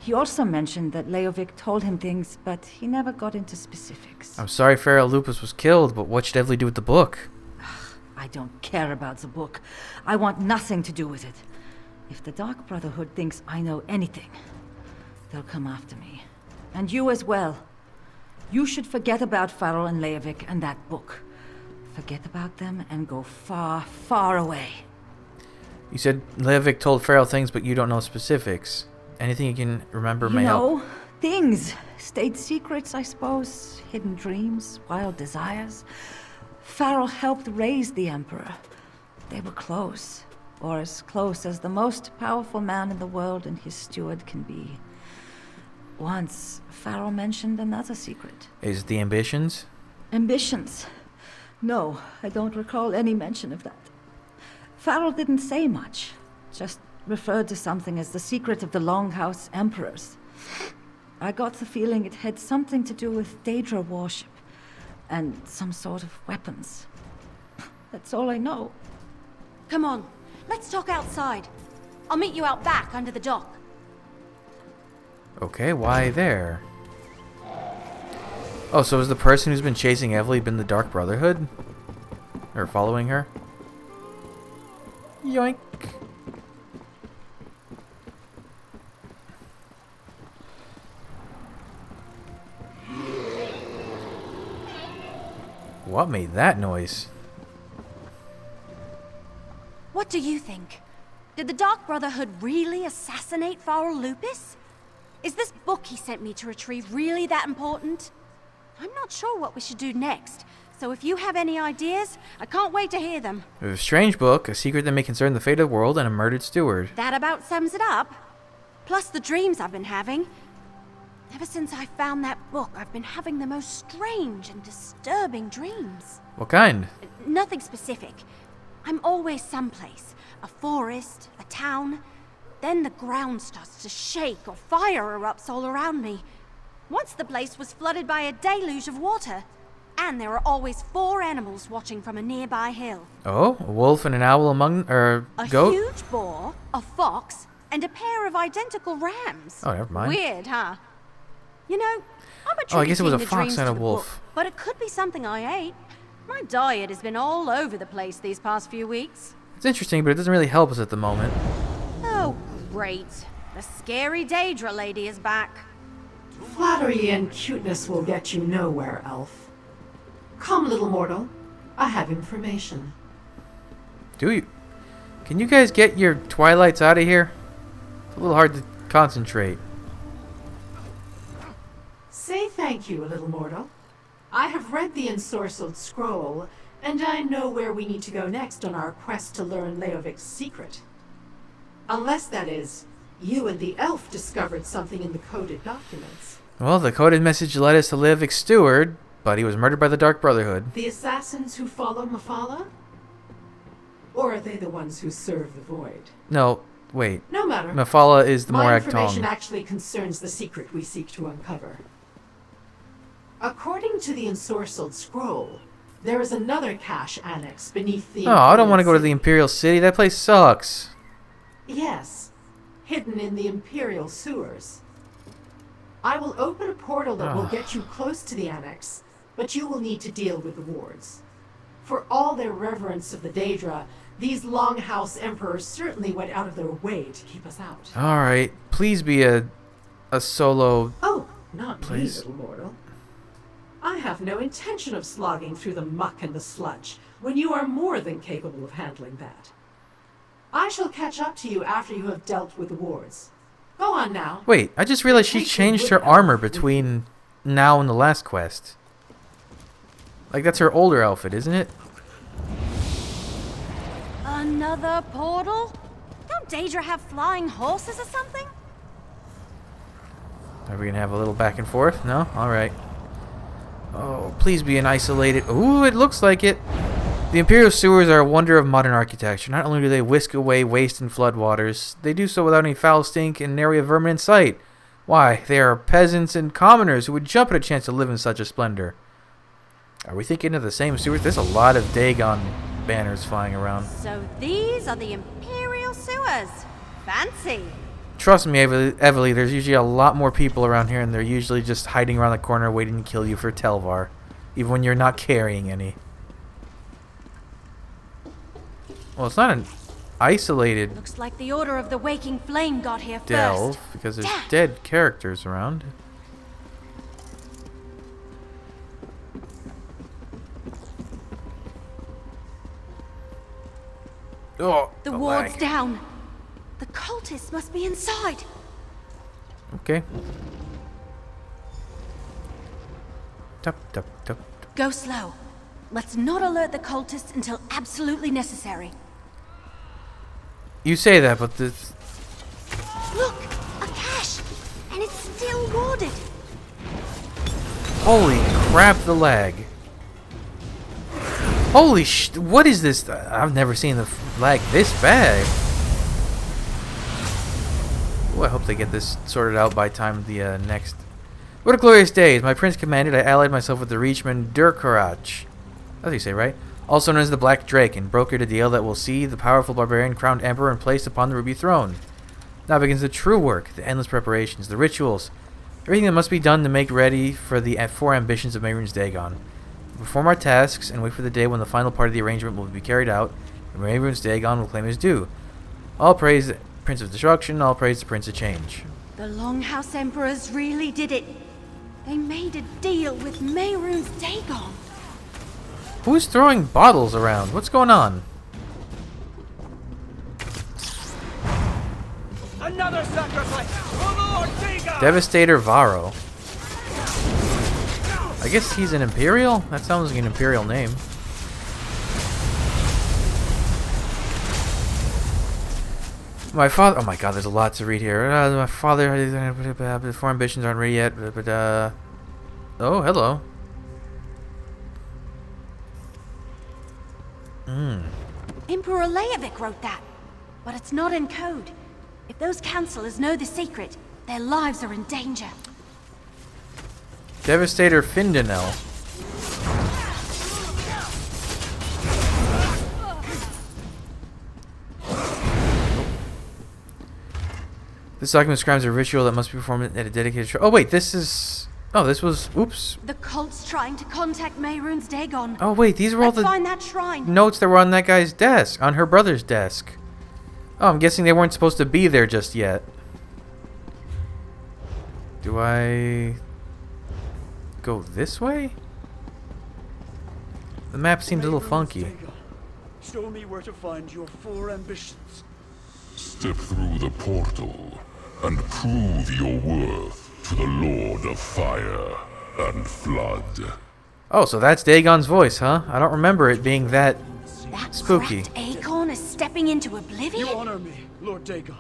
He also mentioned that Leovic told him things, but he never got into specifics. I'm sorry Farrell Lupus was killed, but what should Everly do with the book? I don't care about the book. I want nothing to do with it. If the Dark Brotherhood thinks I know anything, they'll come after me. And you as well. You should forget about Farrell and Leovic and that book. Forget about them and go far, far away. You said Leovic told Farrell things, but you don't know specifics. Anything you can remember may help. Things. State secrets, I suppose. Hidden dreams, wild desires. Farrell helped raise the Emperor. They were close. or as close as the most powerful man in the world and his steward can be. Once, Pharaoh mentioned another secret. Is it the ambitions? Ambitions? No, I don't recall any mention of that. Pharaoh didn't say much, just referred to something as the secret of the Longhouse Emperors. I got the feeling it had something to do with Daedra worship and some sort of weapons. That's all I know. Come on, let's talk outside. I'll meet you out back under the dock. Okay, why there? Oh, so has the person who's been chasing Evely been the Dark Brotherhood? Or following her? Yoink. What made that noise? What do you think? Did the Dark Brotherhood really assassinate Pharaoh Lupus? Is this book he sent me to retrieve really that important? I'm not sure what we should do next, so if you have any ideas, I can't wait to hear them. A strange book, a secret that may concern the fate of the world, and a murdered steward. That about sums it up. Plus the dreams I've been having. Ever since I found that book, I've been having the most strange and disturbing dreams. What kind? Nothing specific. I'm always someplace. A forest, a town. Then the ground starts to shake or fire erupts all around me. Once the place was flooded by a deluge of water. And there are always 4 animals watching from a nearby hill. Oh, a wolf and an owl among... goat? A huge boar, a fox, and a pair of identical rams. Oh, never mind. Weird, huh? You know, I'm Oh, I guess it was a attributing the fox dreams and a to the wolf. book, but it could be something I ate. My diet has been all over the place these past few weeks. It's interesting, but it doesn't really help us at the moment. Oh, great. The scary Daedra lady is back. Flattery and cuteness will get you nowhere, elf. Come, little mortal. I have information. Do you? Can you guys get your Twilights out of here? It's a little hard to concentrate. Say thank you, little mortal. I have read the ensorcelled scroll, and I know where we need to go next on our quest to learn Leovic's secret. Unless, that is, you and the elf discovered something in the coded documents. Well, the coded message led us to Leovic's steward, but he was murdered by the Dark Brotherhood. The assassins who follow Mephala? Or are they the ones who serve the Void? No, wait. No matter. Mephala is the My Morak information Tong. actually concerns the secret we seek to uncover. According to the ensorcelled scroll, there is another cache annex beneath the... Oh, I don't want to go to the Imperial Imperial City. That place sucks. City. Yes, hidden in the Imperial Sewers. I will open a portal that will get you close to the annex, but you will need to deal with the wards. For all their reverence of the Daedra, these Longhouse Emperors certainly went out of their way to keep us out. Alright, please be a solo... Oh, not Please. me, little mortal. I have no intention of slogging through the muck and the sludge when you are more than capable of handling that. I shall catch up to you after you have dealt with the wards. Go on now. Wait, I just realized she Take the changed wood her elf armor with between now and the last quest. Like, that's her older outfit, isn't it? Another portal? Don't Daedra have flying horses or something? Are we gonna have a little back and forth? No? Alright. Oh, please be an isolated... Ooh, it looks like it. The Imperial Sewers are a wonder of modern architecture. Not only do they whisk away waste and floodwaters, they do so without any foul stink and nary a vermin in sight. Why, they are peasants and commoners who would jump at a chance to live in such a splendor. Are we thinking of the same sewers? There's a lot of Dagon banners flying around. So these are the Imperial Sewers. Fancy. Trust me, Evely, there's usually a lot more people around here, and they're usually just hiding around the corner waiting to kill you for Telvar, even when you're not carrying any. Well, it's not an isolated Looks like the Order of the Waking Flame got here delve, first. because there's Dad. dead characters around. Oh, The the ward's lag. down. The cultists must be inside. Okay. Tup, tup, tup. Go slow. Let's not alert the cultists until absolutely necessary. You say that, but the... Look! A cache! And it's still warded! Holy crap, the lag. Holy what is this? I've never seen the lag this bad. Ooh, I hope they get this sorted out by time the next... What a glorious day. As my prince commanded, I allied myself with the Reachman Durkarach. That's how you say, right? Also known as the Black Drake, and brokered a deal that will see the powerful barbarian crowned emperor and placed upon the Ruby Throne. Now begins the true work, the endless preparations, the rituals, everything that must be done to make ready for the 4 ambitions of Mehrunes Dagon. We perform our tasks and wait for the day when the final part of the arrangement will be carried out, and Mehrunes Dagon will claim his due. All praise the Prince of Destruction, all praise the Prince of Change. The Longhouse Emperors really did it. They made a deal with Mehrunes Dagon. Who's throwing bottles around? What's going on? Another sacrifice for Lord Dagon! Devastator Varro. I guess he's an Imperial? That sounds like an Imperial name. My father... Oh my god, there's a lot to read here. My father... The 4 ambitions aren't ready yet, but oh, hello. Emperor Leovic wrote that, but it's not in code. If those counselors know the secret, their lives are in danger. Devastator Findanel. This document describes a ritual that must be performed at a dedicated... Oh wait, this is... Oh, this was... Oops. The cult's trying to contact Mehrunes Dagon. Oh wait, these were all Let's find that shrine. notes that were on that guy's desk, on her brother's desk. Oh, I'm guessing they weren't supposed to be there just yet. Do I go this way? The map seems a little funky. Show me where to find your 4 ambitions. Step through the portal and prove your worth to the Lord of Fire and Flood. Oh, so that's Dagon's voice, huh? I don't remember it being that That spooky. cracked acorn is stepping into oblivion? You honor me, Lord Dagon.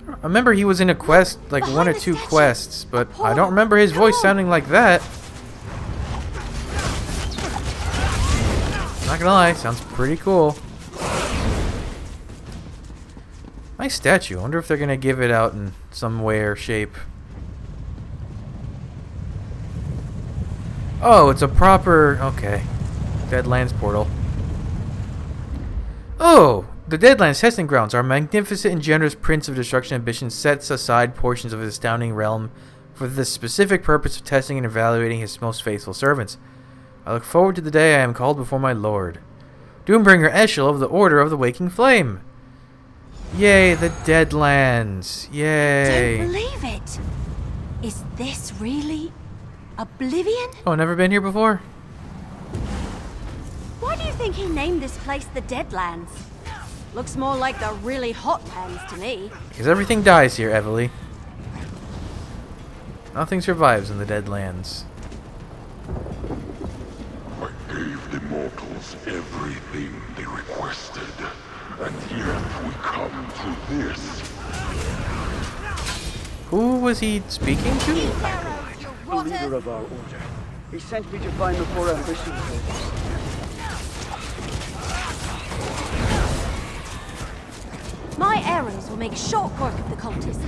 I remember he was in a quest, like Behind 1 or the 2 statue. quests, but A I portal. don't remember his Come voice on. sounding like that. Not gonna lie, sounds pretty cool. Nice statue. I wonder if they're gonna give it out in some way or shape. Oh, it's a proper... Okay. Deadlands portal. Oh! The Deadlands testing grounds. Our magnificent and generous Prince of Destruction Ambition sets aside portions of his astounding realm for the specific purpose of testing and evaluating his most faithful servants. I look forward to the day I am called before my lord. Doombringer Eshel of the Order of the Waking Flame. Yay, the Deadlands. Yay. Don't believe it. Is this really Oblivion? Oh, never been here before? Why do you think he named this place the Deadlands? Looks more like the really hot lands to me. Because everything dies here, Evely. Nothing survives in the Deadlands. I gave the mortals everything they requested, and yet we come to this. Who was he speaking to? The leader of our order. He sent me to find the 4 ambitions. My arrows will make short work of the cultist.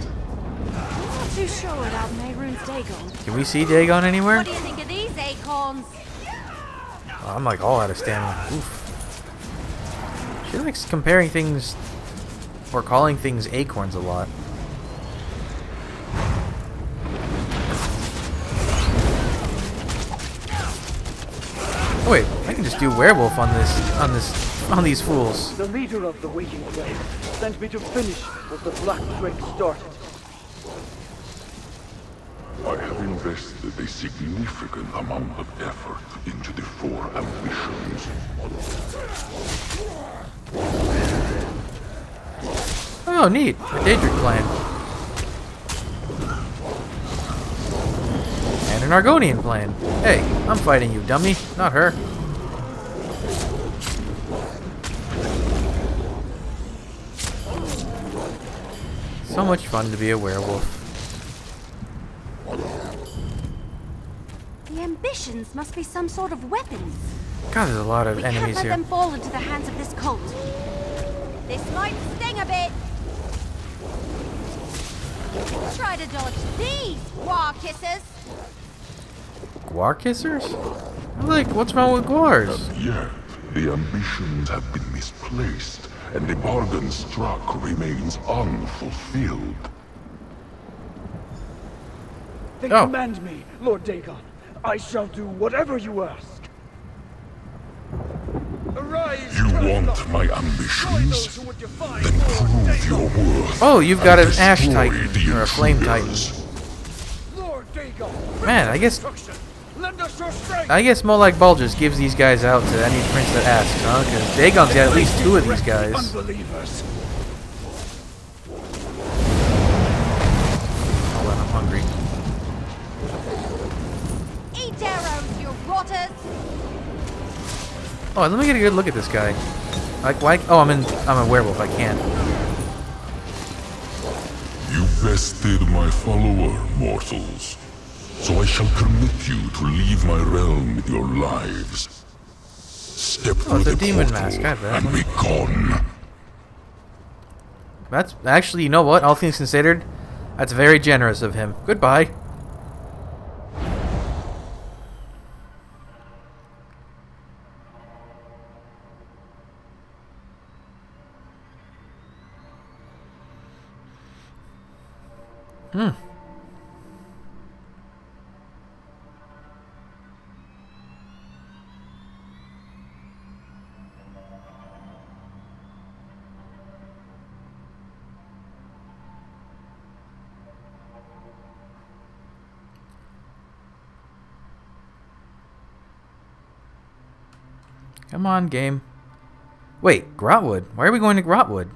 I'm not too sure about Mehrunes Dagon. Can we see Dagon anywhere? What do you think of these acorns? Oh, I'm like all out of stamina. Oof. She likes comparing things or calling things acorns a lot. Oh, wait, I can just do werewolf on these fools. The leader of the Waking Flame sent me to finish what the Black Drake started. I have invested a significant amount of effort into the 4 ambitions. Oh, neat. A Daedric plan. And an Argonian plan. Hey, I'm fighting you, dummy, not her. So much fun to be a werewolf. The ambitions must be some sort of weapons. God, there's a lot of We enemies can't let here. them fall into the hands of this cult. This might sting a bit. Try to dodge these war kissers. Guar kissers? Like, what's wrong with guars? Yet, the ambitions have been misplaced, and the bargain struck remains unfulfilled. They Oh. command me, Lord Dagon. I shall do whatever you ask. Arise, You Prologue. want my Destroy ambitions? those who would defy Then Lord prove Dagon. your worth. Oh, you've got and an ash destroy titan, the or a flame intruders. Lord Dagon, Man, I guess destruction. Lend us your strength. Molag Bal just gives these guys out to any prince that asks, huh? Because Dagon's got at least 2 of these guys. Unbelievers. Hold on, I'm hungry. Eat arrows, you rotters. Oh, let me get a good look at this guy. Like, why? Oh, I'm a werewolf. I can't. You bested my follower, mortals. So I shall permit you to leave my realm with your lives. Step Oh, through it's a the demon portal mask. God, that and one. be gone. That's actually, you know what? All things considered, that's very generous of him. Goodbye. Come on, game. Wait, Grotwood? Why are we going to Grotwood?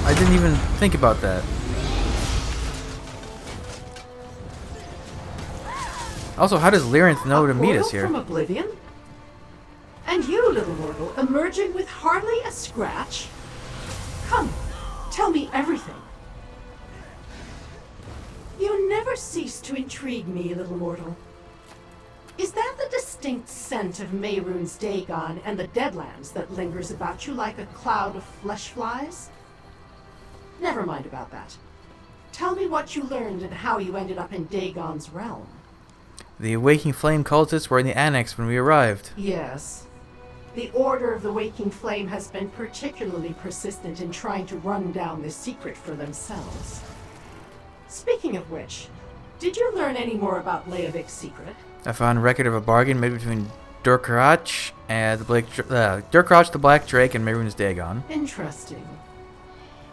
I didn't even think about that. Also, how does Lyrinth know to meet us Portal here? from Oblivion? And you, little mortal, emerging with hardly a scratch? Come, tell me everything. You never cease to intrigue me, little mortal. Is that the distinct scent of Mehrunes Dagon and the Deadlands that lingers about you like a cloud of flesh flies? Never mind about that. Tell me what you learned and how you ended up in Dagon's realm. The Waking Flame cultists were in the annex when we arrived. Yes. The Order of the Waking Flame has been particularly persistent in trying to run down this secret for themselves. Speaking of which, did you learn any more about Leovik's secret? I found a record of a bargain made between Durkrach and Durkrach the Black Drake and Mehrunes Dagon. Interesting.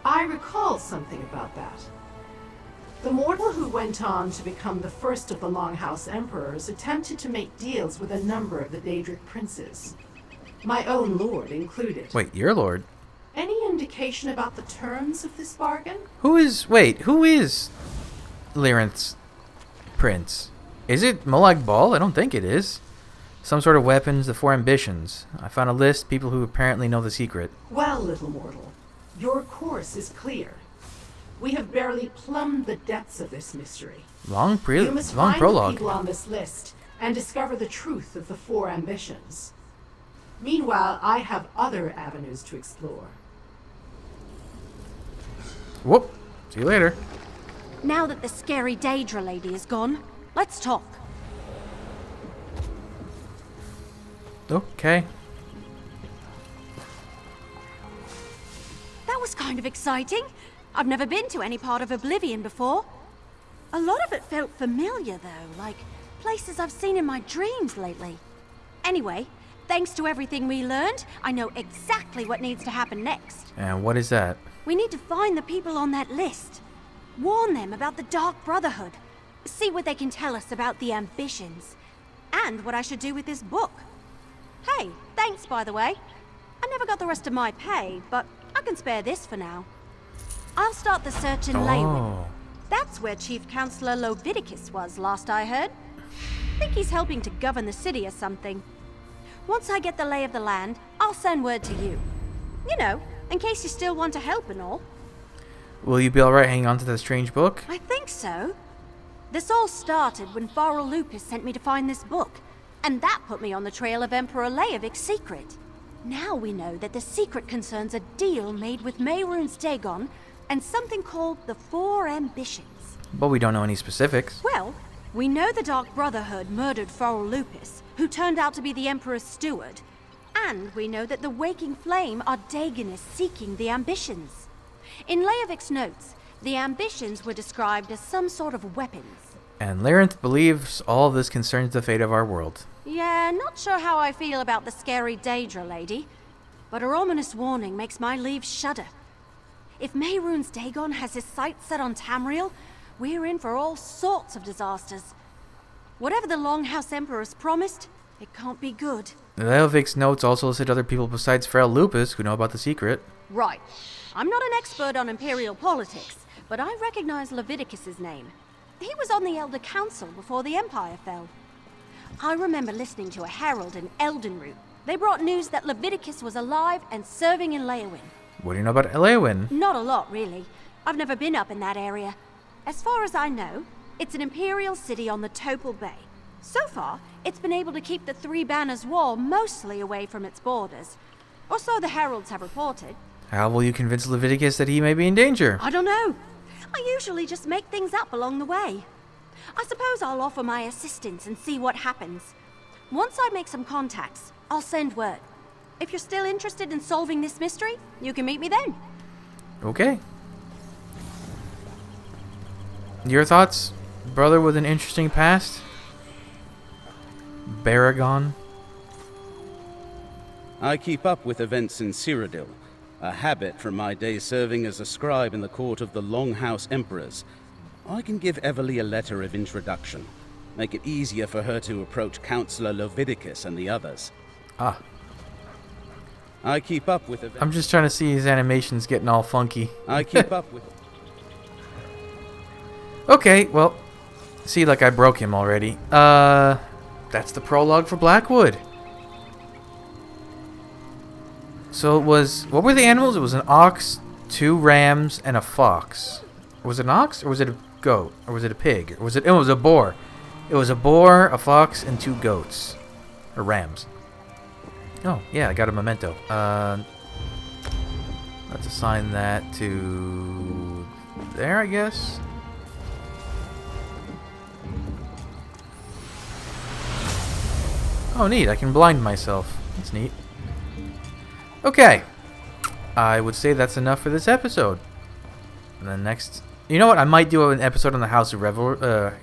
I recall something about that. The mortal who went on to become the first of the Longhouse Emperors attempted to make deals with a number of the Daedric princes. My own lord included. Wait, your lord? Any indication about the terms of this bargain? Who is Lyrinth's prince? Is it Molag Bal? I don't think it is. Some sort of weapons, the 4 ambitions. I found a list, people who apparently know the secret. Well, little mortal, your course is clear. We have barely plumbed the depths of this mystery. Long You must find the prologue. people on this list and discover the truth of the 4 ambitions. Meanwhile, I have other avenues to explore. Whoop. See you later. Now that the scary Daedra lady is gone, let's talk. Okay. That was kind of exciting. I've never been to any part of Oblivion before. A lot of it felt familiar, though, like places I've seen in my dreams lately. Anyway, thanks to everything we learned, I know exactly what needs to happen next. And what is that? We need to find the people on that list. Warn them about the Dark Brotherhood. See what they can tell us about the ambitions. And what I should do with this book. Hey, thanks, by the way. I never got the rest of my pay, but I can spare this for now. I'll start the search in Leywin. That's where Chief Counselor Lovidicus was, last I heard. Think he's helping to govern the city or something. Once I get the lay of the land, I'll send word to you. You know, in case you still want to help and all. Will you be alright hanging on to that strange book? I think so. This all started when Farrell Lupus sent me to find this book, and that put me on the trail of Emperor Leovic's secret. Now we know that the secret concerns a deal made with Mehrunes Dagon and something called the Four Ambitions. But we don't know any specifics. Well, we know the Dark Brotherhood murdered Farrell Lupus, who turned out to be the Emperor's steward. And we know that the Waking Flame are Dagonists seeking the Ambitions. In Leovic's notes, the Ambitions were described as some sort of weapons. And Larenth believes all this concerns the fate of our world. Yeah, not sure how I feel about the scary Daedra lady, but her ominous warning makes my leaves shudder. If Mehrunes Dagon has his sights set on Tamriel, we're in for all sorts of disasters. Whatever the Longhouse Emperor's promised, it can't be good. Leovic's notes also listed other people besides Farrell Lupus who know about the secret. Right. I'm not an expert on Imperial politics, but I recognize Leviticus's name. He was on the Elder Council before the Empire fell. I remember listening to a herald in Eldenroot. They brought news that Leviticus was alive and serving in Leowyn. What do you know about Leowyn? Not a lot, really. I've never been up in that area. As far as I know, it's an Imperial city on the Topal Bay. So far, it's been able to keep the Three Banners War mostly away from its borders. Or so the heralds have reported. How will you convince Leviticus that he may be in danger? I don't know. I usually just make things up along the way. I suppose I'll offer my assistance and see what happens. Once I make some contacts, I'll send word. If you're still interested in solving this mystery, you can meet me then. Okay. Your thoughts, brother with an interesting past? Baragon? I keep up with events in Cyrodiil, a habit from my days serving as a scribe in the court of the Longhouse Emperors. I can give Everly a letter of introduction, make it easier for her to approach Councillor Leviticus and the others. Ah. I keep up with events. I'm just trying to see his animations getting all funky. I keep up with... Okay, well, see, like I broke him already. That's the prologue for Blackwood. So it was, what were the animals? It was an ox, 2 rams, and a fox. Was it an ox, or was it a goat, or was it a pig, or was it? It was a boar. It was a boar, a fox, and 2 goats, or rams. Oh yeah, I got a memento. Let's assign that to there, I guess. Oh, neat. I can blind myself. That's neat. Okay. I would say that's enough for this episode. And then next... You know what? I might do an episode on the House of Revelries.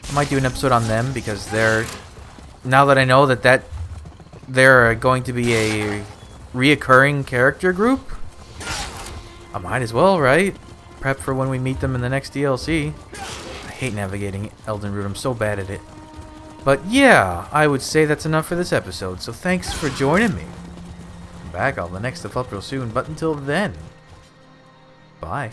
I might do an episode on them because they're... Now that I know that they're going to be a reoccurring character group, I might as well, right? Prep for when we meet them in the next DLC. I hate navigating Eldenroot. I'm so bad at it. But yeah, I would say that's enough for this episode. So thanks for joining me. I'm back on the next stuff up real soon. But until then, bye.